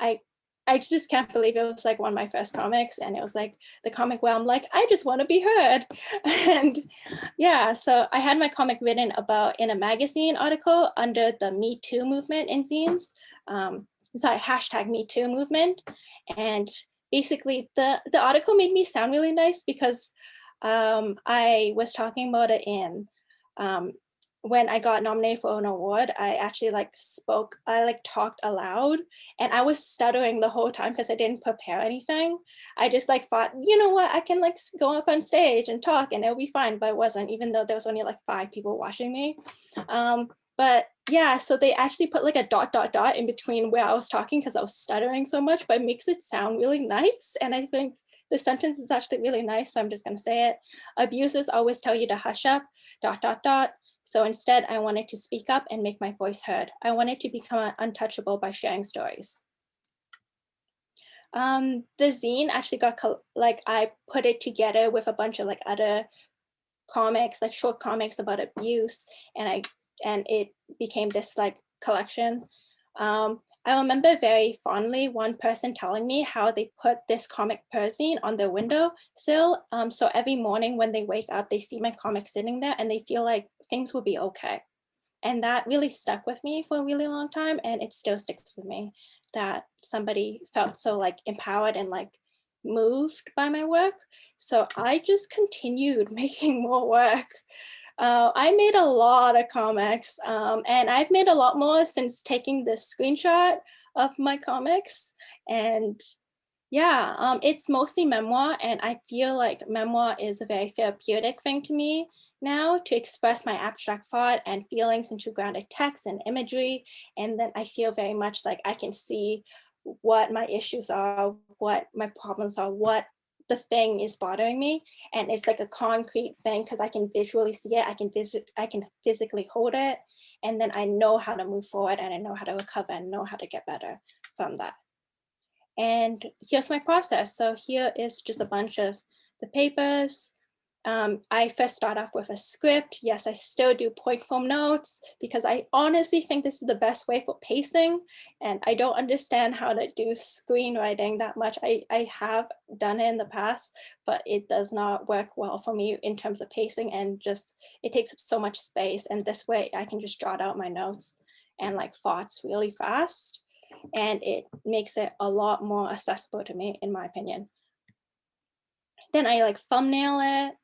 I just can't believe it was like one of my first comics, and it was like the comic where I'm like, I just want to be heard. And yeah, so I had my comic written about in a magazine article under the Me Too movement in zines. Sorry, hashtag Me Too movement. And basically the article made me sound really nice because I was talking about it in when I got nominated for an award. I actually talked aloud, and I was stuttering the whole time because I didn't prepare anything. I just like thought, you know what, I can like go up on stage and talk and it'll be fine, but it wasn't, even though there was only like 5 people watching me. But yeah, so they actually put like a ... in between where I was talking because I was stuttering so much, but it makes it sound really nice. And I think the sentence is actually really nice, so I'm just gonna say it. Abusers always tell you to hush up, ... So instead, I wanted to speak up and make my voice heard. I wanted to become untouchable by sharing stories. The zine actually got, I put it together with a bunch of like other comics, like short comics about abuse, and it became this like collection. I remember very fondly one person telling me how they put this comic per zine on their windowsill. So every morning when they wake up, they see my comic sitting there and they feel like things will be okay. And that really stuck with me for a really long time, and it still sticks with me that somebody felt so like empowered and like moved by my work. So I just continued making more work. I made a lot of comics, and I've made a lot more since taking this screenshot of my comics. And yeah, it's mostly memoir, and I feel like memoir is a very therapeutic thing to me now, to express my abstract thought and feelings into grounded text and imagery. And then I feel very much like I can see what my issues are, what my problems are, what the thing is bothering me. And it's like a concrete thing because I can visually see it, I can physically hold it, and then I know how to move forward and I know how to recover and know how to get better from that. And here's my process. So here is just a bunch of the papers. I first start off with a script. Yes, I still do point form notes because I honestly think this is the best way for pacing. And I don't understand how to do screenwriting that much. I have done it in the past, but it does not work well for me in terms of pacing, and just, it takes up so much space. And this way I can just jot out my notes and like thoughts really fast. And it makes it a lot more accessible to me, in my opinion. Then I like thumbnail it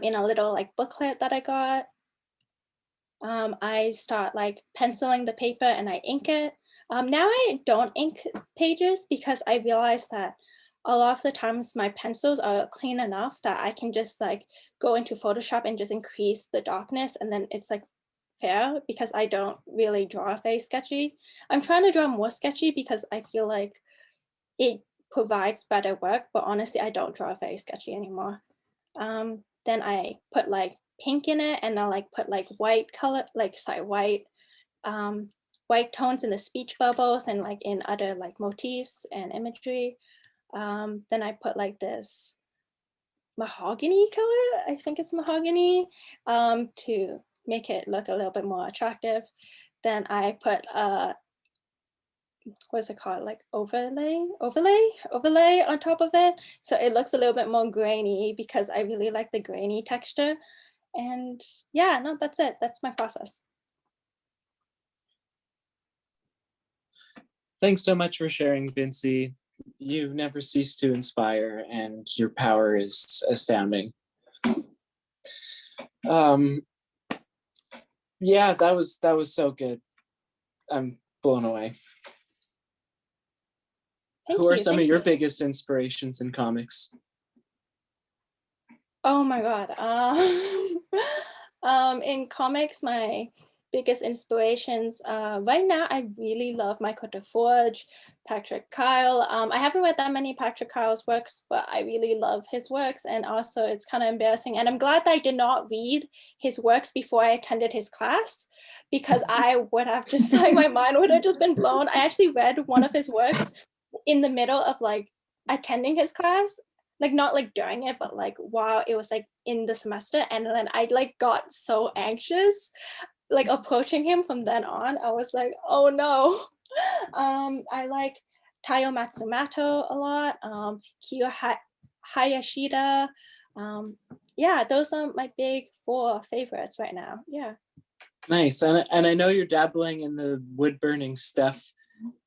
in a little like booklet that I got. I start like penciling the paper and I ink it. Now I don't ink pages because I realized that a lot of the times my pencils are clean enough that I can just like go into Photoshop and just increase the darkness, and then it's like fair because I don't really draw very sketchy. I'm trying to draw more sketchy because I feel like it provides better work, but honestly, I don't draw very sketchy anymore. Then I put like pink in it, and I'll like put like white color, white tones in the speech bubbles and like in other like motifs and imagery. Then I put like this mahogany color, I think it's mahogany, to make it look a little bit more attractive. then I put a, what's it called, like overlay on top of it, so it looks a little bit more grainy because I really like the grainy texture. And yeah, no, that's it. That's my process. Thanks so much for sharing, Vinci. You never cease to inspire, and your power is astounding. Yeah, that was so good. I'm blown away. Thank Who are you, some of thank your you. biggest inspirations in comics? Oh my God. In comics, my biggest inspirations, right now, I really love Michael DeForge, Patrick Kyle. I haven't read that many Patrick Kyle's works, but I really love his works. And also it's kind of embarrassing. And I'm glad that I did not read his works before I attended his class, because I would have just like, my mind would have just been blown. I actually read one of his works in the middle of like attending his class, like not like during it, but like while it was like in the semester. And then I like got so anxious, like approaching him from then on. I was like, oh no. I like Taiyo Matsumoto a lot, Kiyo Hayashida. Yeah, those are my big 4 favorites right now. Yeah. Nice. And I know you're dabbling in the wood burning stuff,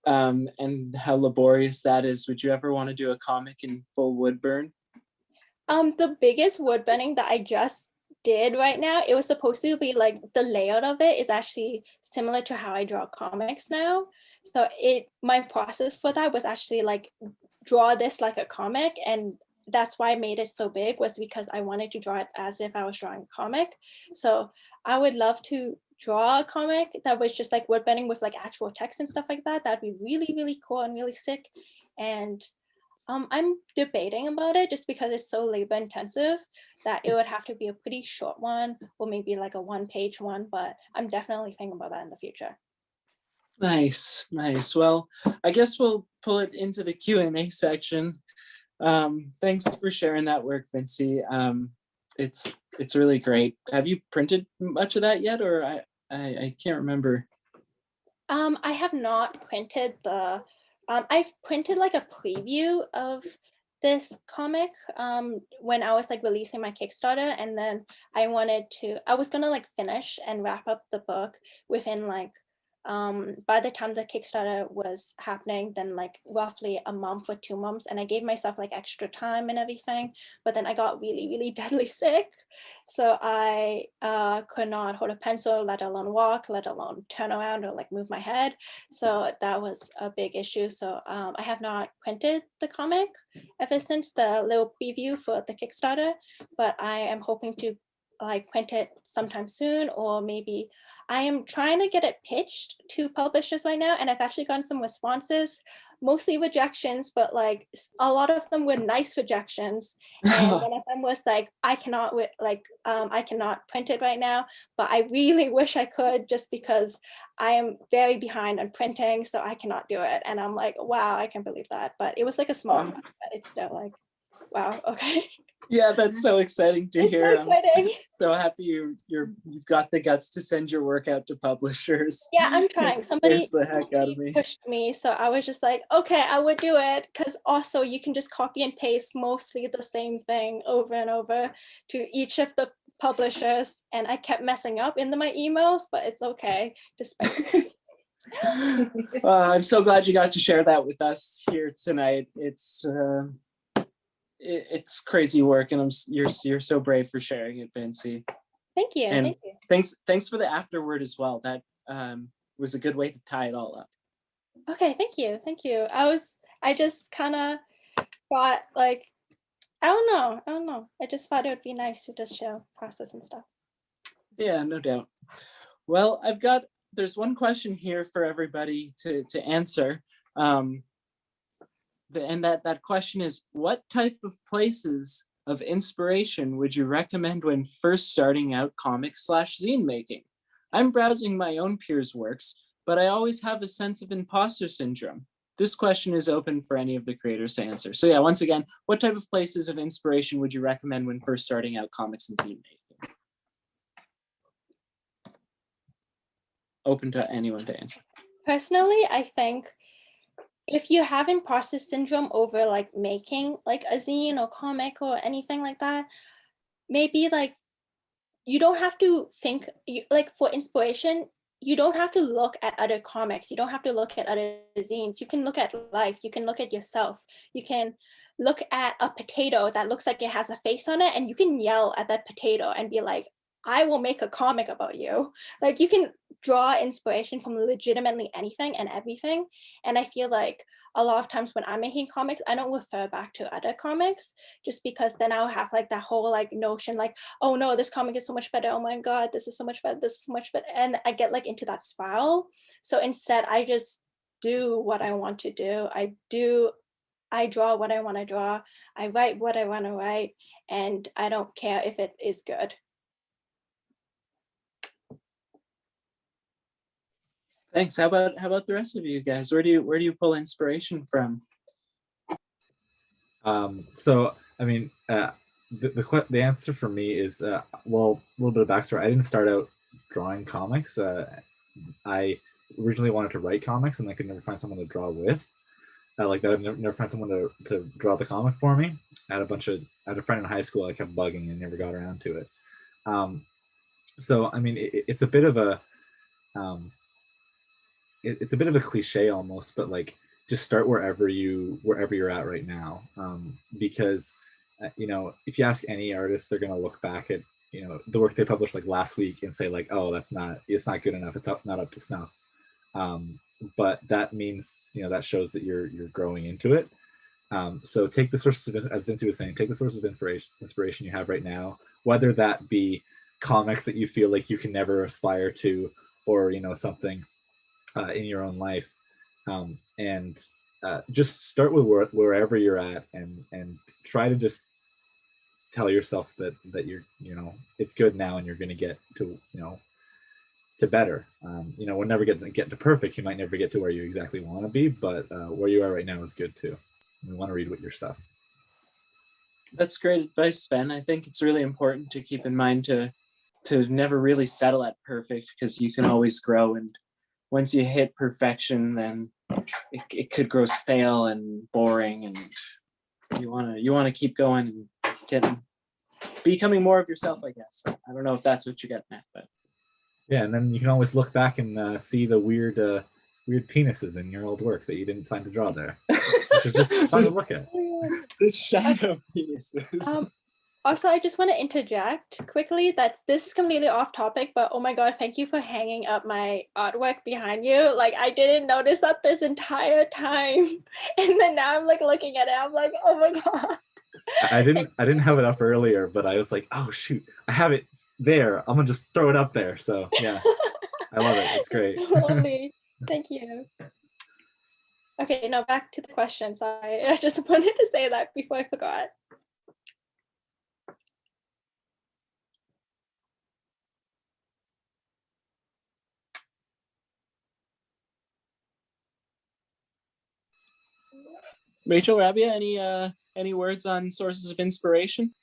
and how laborious that is. Would you ever want to do a comic in full wood burn? The biggest wood burning that I just did right now, it was supposed to be like, the layout of it is actually similar to how I draw comics now. So my process for that was actually like, draw this like a comic, and that's why I made it so big, was because I wanted to draw it as if I was drawing a comic. So I would love to draw a comic that was just like wood bending with like actual text and stuff like that. That'd be really, really cool and really sick. And I'm debating about it just because it's so labor intensive that it would have to be a pretty short one, or maybe like a 1-page one, but I'm definitely thinking about that in the future. Nice, nice. Well, I guess we'll pull it into the Q&A section. Thanks for sharing that work, Vinci. It's really great. Have you printed much of that yet, or I can't remember? I have not printed the, I've printed like a preview of this comic when I was like releasing my Kickstarter, and then I was gonna like finish and wrap up the book within like, by the time the Kickstarter was happening, then like roughly a month or 2 months, and I gave myself like extra time and everything, but then I got really, really deadly sick. So I could not hold a pencil, let alone walk, let alone turn around or like move my head. So that was a big issue. So I have not printed the comic ever since the little preview for the Kickstarter, but I am hoping to like print it sometime soon, or maybe I am trying to get it pitched to publishers right now, and I've actually gotten some responses, mostly rejections, but like a lot of them were nice rejections. And one of them was like, I cannot I cannot print it right now, but I really wish I could, just because I am very behind on printing, so I cannot do it. And I'm like, wow, I can't believe that. But it was like a small one, but it's still like, wow, okay. Yeah, that's so exciting to It's hear. so exciting. I'm so happy you've got the guts to send your work out to publishers. Yeah, I'm trying. It Somebody scares the heck out of me. pushed me, so I was just like, okay, I would do it, because also you can just copy and paste mostly the same thing over and over to each of the publishers, and I kept messing up in my emails, but it's okay, despite I'm so glad you got to share that with us here tonight. It's crazy work, and you're so brave for sharing it, Vinci. Thank you. And Thank you. thanks for the afterword as well. That was a good way to tie it all up. Okay, thank you. Thank you. I just kind of thought like, I don't know. I just thought it would be nice to just show process and stuff. Yeah, no doubt. Well, there's one question here for everybody to answer. And that question is, what type of places of inspiration would you recommend when first starting out comic/zine making? I'm browsing my own peers' works, but I always have a sense of imposter syndrome. This question is open for any of the creators to answer. So yeah, once again, what type of places of inspiration would you recommend when first starting out comics and zine making? open to anyone to answer. Personally, I think if you have imposter syndrome over like making like a zine or comic or anything like that, maybe like you don't have to think like for inspiration, you don't have to look at other comics, you don't have to look at other zines, you can look at life, you can look at yourself, you can look at a potato that looks like it has a face on it and you can yell at that potato and be like, I will make a comic about you. Like you can draw inspiration from legitimately anything and everything. And I feel like a lot of times when I'm making comics, I don't refer back to other comics just because then I'll have like that whole like notion like, oh no, this comic is so much better. Oh my God, this is so much better. This is so much better. And I get like into that spiral. So instead I just do what I want to do. I draw what I want to draw. I write what I want to write. And I don't care if it is good. Thanks. How about the rest of you guys? Where do you pull inspiration from? So I mean, the answer for me is well, a little bit of backstory. I didn't start out drawing comics. I originally wanted to write comics, and I could never find someone to draw with. Like that, I'd never find someone to draw the comic for me. I had a friend in high school I kept bugging and never got around to it. So I mean, it's a bit of a it's a bit of a cliche almost, but like just start wherever you're at right now, because you know, if you ask any artist, they're going to look back at, you know, the work they published like last week and say like, oh, it's not good enough, it's not up to snuff. But that means, you know, that shows that you're growing into it. So take the sources of, as Vinci was saying, take the sources of inspiration you have right now, whether that be comics that you feel like you can never aspire to, or, you know, something in your own life, and just start with wherever you're at, and try to just tell yourself that you're, you know, it's good now and you're going to get to, you know, to better. You know, we'll never get to perfect. You might never get to where you exactly want to be, but where you are right now is good too. We want to read with your stuff. That's great advice, Sven. I think it's really important to keep in mind to never really settle at perfect, because you can always grow, and once you hit perfection, then it could grow stale and boring, and you want to keep going and becoming more of yourself, I guess. I don't know if that's what you're getting at, but yeah. And then you can always look back and see the weird penises in your old work that you didn't plan to draw there, which is just fun to look at. The shadow penises. Also, I just want to interject quickly that this is completely off topic, but oh my God, thank you for hanging up my artwork behind you. Like, I didn't notice that this entire time. And then now I'm like looking at it, I'm like, oh my God. I didn't have it up earlier, but I was like, oh shoot, I have it there. I'm gonna just throw it up there. So yeah, I love it. It's great. It's so lovely. Thank you. Okay, now back to the question. Sorry, I just wanted to say that before I forgot. Rachel, Rabia, any words on sources of inspiration?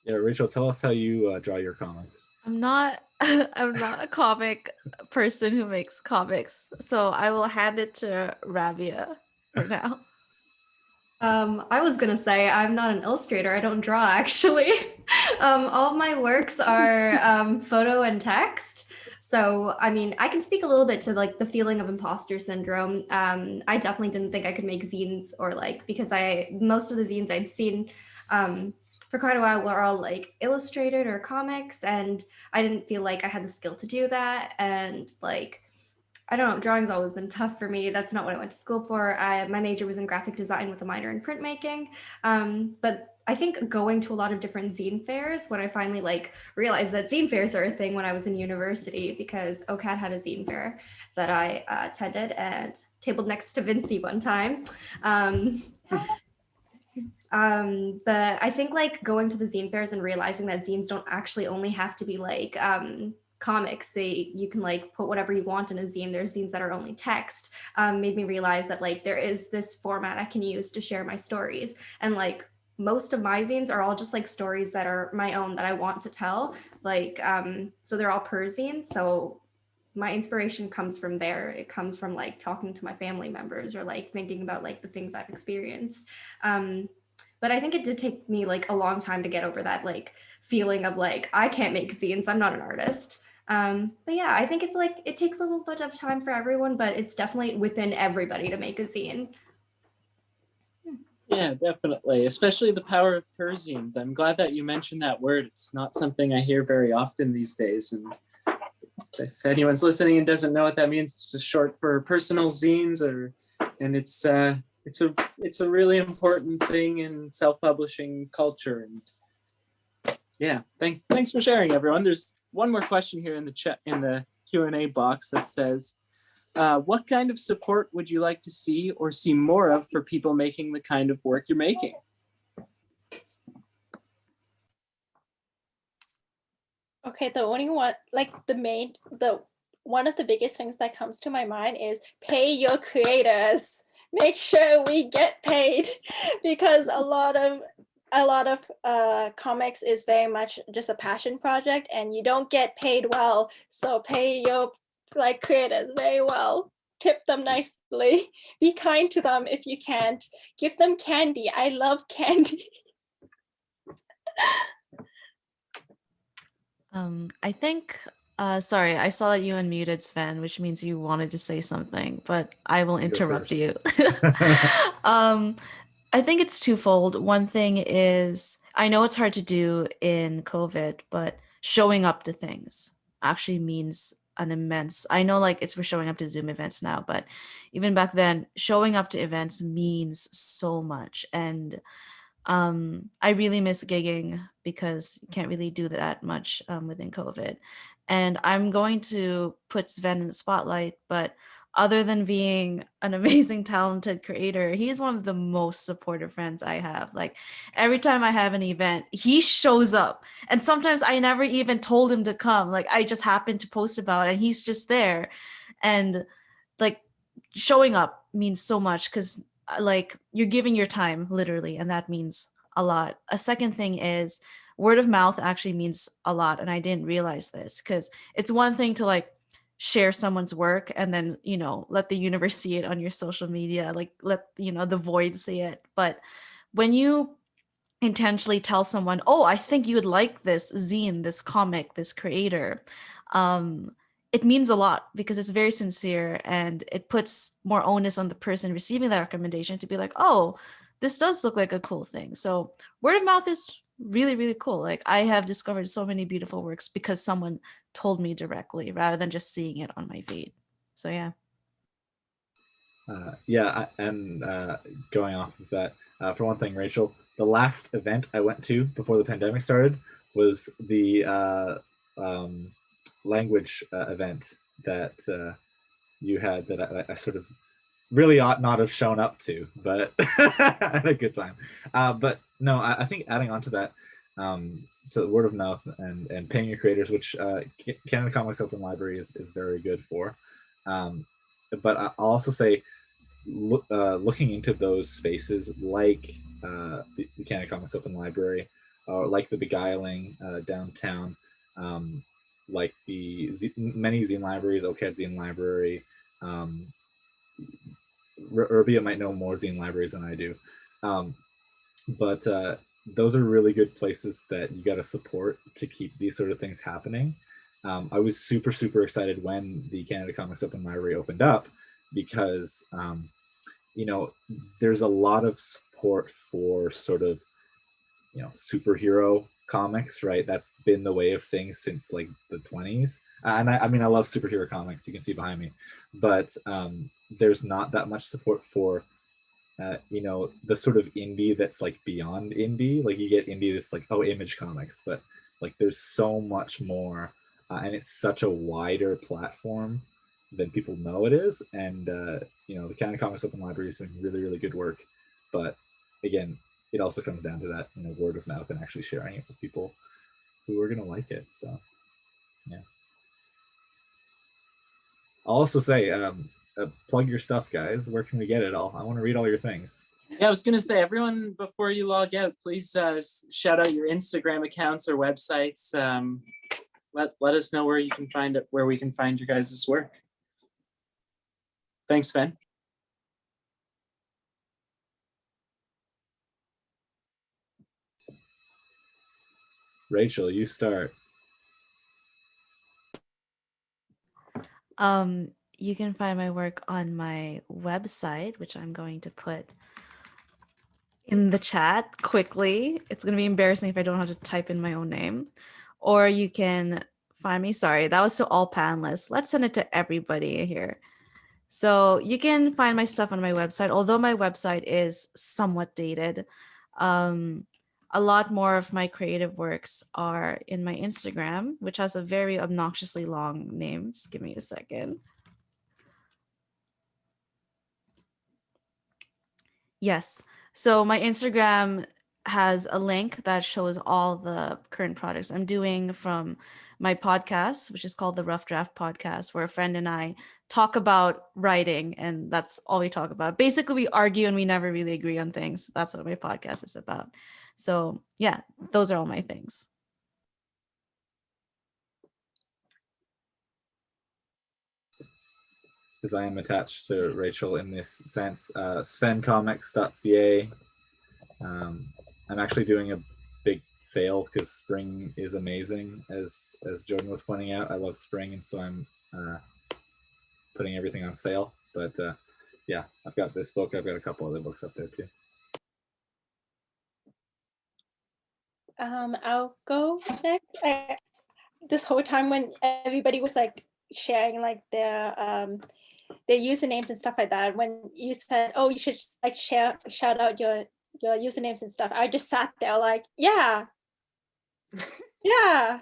Yeah, Rachel, tell us how you draw your comics. I'm not a comic person who makes comics, so I will hand it to Rabia for now. I was gonna say I'm not an illustrator. I don't draw actually. All my works are photo and text. So I mean, I can speak a little bit to like the feeling of imposter syndrome. I definitely didn't think I could make zines, or like, because most of the zines I'd seen for quite a while were all like illustrated or comics, and I didn't feel like I had the skill to do that. And like, I don't know, drawing's always been tough for me. That's not what I went to school for. My major was in graphic design with a minor in printmaking. But I think going to a lot of different zine fairs, when I finally like realized that zine fairs are a thing when I was in university, because OCAD had a zine fair that I attended and tabled next to Vinci one time. But I think like going to the zine fairs and realizing that zines don't actually only have to be like comics, you can like put whatever you want in a zine. There's zines that are only text, made me realize that like there is this format I can use to share my stories. And like most of my zines are all just like stories that are my own that I want to tell, like so they're all per zine. So my inspiration comes from there. It comes from like talking to my family members or like thinking about like the things I've experienced. But I think it did take me like a long time to get over that like feeling of like I can't make zines, I'm not an artist. But yeah, I think it's like it takes a little bit of time for everyone, but it's definitely within everybody to make a zine. Yeah, definitely. Especially the power of perzines. I'm glad that you mentioned that word. It's not something I hear very often these days. And if anyone's listening and doesn't know what that means, it's just short for personal zines, and it's a really important thing in self-publishing culture. And yeah, thanks for sharing, everyone. There's one more question here in the chat, in the Q&A box, that says, what kind of support would you like to see or see more of for people making the kind of work you're making? Okay, the only one, like one of the biggest things that comes to my mind is pay your creators. Make sure we get paid, because a lot of comics is very much just a passion project, and you don't get paid well. So pay your like creators very well. Tip them nicely. Be kind to them if you can't. Give them candy. I love candy. I think, sorry, I saw that you unmuted, Sven, which means you wanted to say something, but I will interrupt you. I think it's twofold. One thing is, I know it's hard to do in COVID, but showing up to things actually means an immense, I know like we're showing up to Zoom events now, but even back then, showing up to events means so much. And I really miss gigging because you can't really do that much within COVID. And I'm going to put Sven in the spotlight, but other than being an amazing, talented creator, he is one of the most supportive friends I have. Like every time I have an event, he shows up. And sometimes I never even told him to come. Like I just happened to post about it and he's just there. And like showing up means so much because like you're giving your time literally, and that means a lot. A second thing is word of mouth actually means a lot, and I didn't realize this because it's one thing to like share someone's work and then let the universe see it on your social media, like let the void see it. But when you intentionally tell someone, oh, I think you would like this zine, this comic, this creator, it means a lot because it's very sincere and it puts more onus on the person receiving that recommendation to be like, oh, this does look like a cool thing. So word of mouth is really, really cool. Like I have discovered so many beautiful works because someone told me directly rather than just seeing it on my feed. So yeah. And going off of that, for one thing, Rachel, the last event I went to before the pandemic started was the language event that you had that I sort of really ought not have shown up to, but I had a good time. But no, I think adding on to that, so word of mouth and paying your creators, which Canada Comics Open Library is very good for. But I'll also say, looking into those spaces like the Canada Comics Open Library, or like the Beguiling downtown, like the many zine libraries, OCAD Zine Library. Urbia might know more zine libraries than I do, but those are really good places that you got to support to keep these sort of things happening. I was super excited when the Canada Comics Open Library opened up because there's a lot of support for sort of superhero comics, right? That's been the way of things since like the 20s. And I mean, I love superhero comics, you can see behind me, but there's not that much support for the sort of indie that's like beyond indie. Like you get indie that's like, oh, Image Comics, but like there's so much more, and it's such a wider platform than people know it is. And the Canada Comics Open Library is doing really good work, but again, it also comes down to that word of mouth and actually sharing it with people who are going to like it. So yeah, I'll also say, plug your stuff, guys. Where can we get it all? I want to read all your things. Yeah, I was going to say, everyone, before you log out, please shout out your Instagram accounts or websites. let us know where you can find it, where we can find your guys' work. Thanks, Ven. Rachel, you start. You can find my work on my website, which I'm going to put in the chat quickly. It's going to be embarrassing if I don't know how to type in my own name. Or you can find me. Sorry, that was to all panelists. Let's send it to everybody here. So you can find my stuff on my website, although my website is somewhat dated. A lot more of my creative works are in my Instagram, which has a very obnoxiously long name. Just give me a second. Yes. So my Instagram has a link that shows all the current projects I'm doing from my podcast, which is called the Rough Draft Podcast, where a friend and I talk about writing, and that's all we talk about. Basically, we argue and we never really agree on things. That's what my podcast is about. So yeah, those are all my things. Because I am attached to Rachel in this sense. Svencomics.ca. I'm actually doing a big sale because spring is amazing, as Jordan was pointing out. I love spring, and so I'm putting everything on sale. But yeah, I've got this book. I've got a couple other books up there too. I'll go next. This whole time when everybody was like sharing like their usernames and stuff like that, when you said, oh, you should just, like shout out your usernames and stuff, I just sat there like, yeah. Yeah.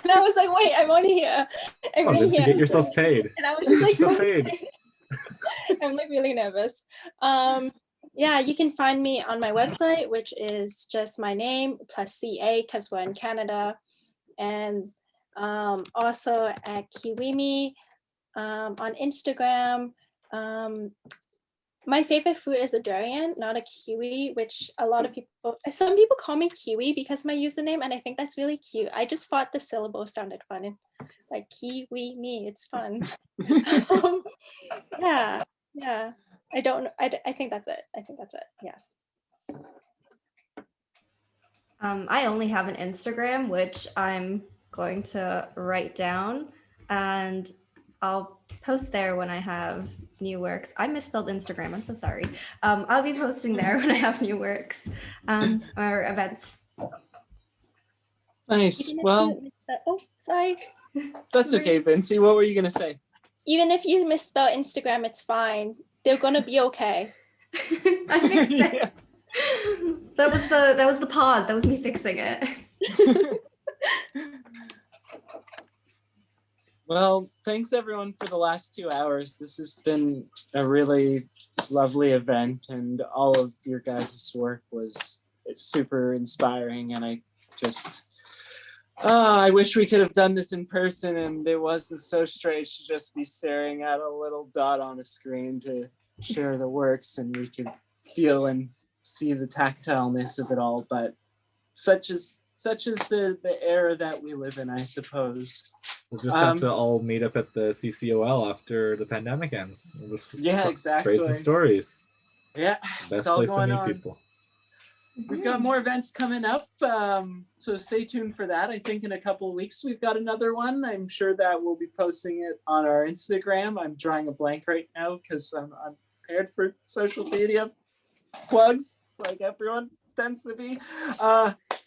And I was like, wait, I'm on here. I'm in Vincy, here. get yourself paid. And I was just like, so paid. I'm like really nervous. Yeah, you can find me on my website, which is just my name plus CA because we're in Canada. And also at Kiwimi on Instagram. My favorite fruit is a durian, not a kiwi, which some people call me Kiwi because of my username, and I think that's really cute. I just thought the syllable sounded fun, and like Kiwi me, it's fun. Yeah. I think that's it. Yes. I only have an Instagram, which I'm going to write down, and I'll post there when I have new works. I misspelled Instagram. I'm so sorry. I'll be posting there when I have new works or events. Nice. Well, oh, sorry. That's okay, Vincy. What were you gonna say? Even if you misspell Instagram, it's fine. They're gonna be okay. I fixed it. Yeah. That was the pause. That was me fixing it. Well, thanks everyone for the last 2 hours. This has been a really lovely event, and all of your guys' work was super inspiring, and I wish we could have done this in person and it wasn't so strange to just be staring at a little dot on a screen to share the works, and we could feel and see the tactileness of it all. But such is the era that we live in, I suppose. We'll just have to all meet up at the CCOL after the pandemic ends. We'll just exactly. trade some stories. Yeah, best place to meet people. We've got more events coming up, so stay tuned for that. I think in a couple of weeks we've got another one. I'm sure that we'll be posting it on our Instagram. I'm drawing a blank right now because I'm prepared for social media plugs like everyone tends to be.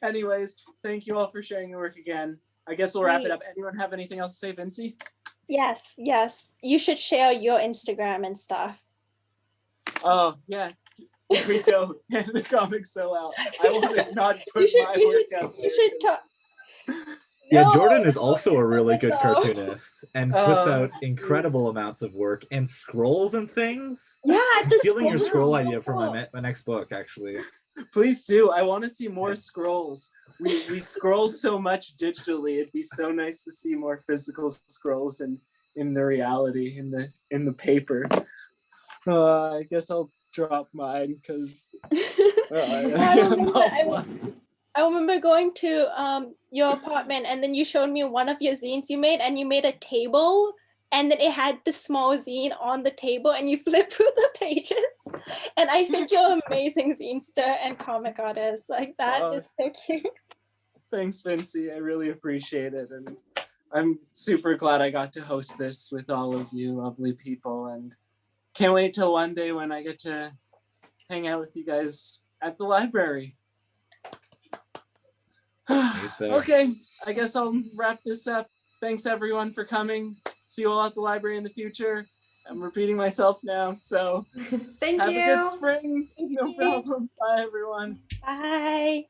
Anyways, thank you all for sharing your work again. I guess we'll wrap it up. Anyone have anything else to say, Vincy? Yes. You should share your Instagram and stuff. Oh, yeah. Here we go. And the comics so out. I want to not put my work out there. You should talk. Yeah, No, Jordan is also a really good cartoonist and puts out incredible amounts of work and scrolls and things. Yeah, I'm stealing your scroll idea for my next book, actually. Please do. I want to see more scrolls. We scroll so much digitally. It'd be so nice to see more physical scrolls in the reality, in the paper. I guess I'll drop mine because I remember going to your apartment, and then you showed me one of your zines you made, and you made a table, and then it had the small zine on the table, and you flip through the pages. And I think you're an amazing zinester and comic artist. Like that Oh. is so cute. Thanks, Vincy. I really appreciate it. And I'm super glad I got to host this with all of you lovely people. And can't wait till one day when I get to hang out with you guys at the library. Right there. Okay, I guess I'll wrap this up. Thanks everyone for coming. See you all at the library in the future. I'm repeating myself now, so Thank have you. a good spring. No problem. Bye everyone. Bye.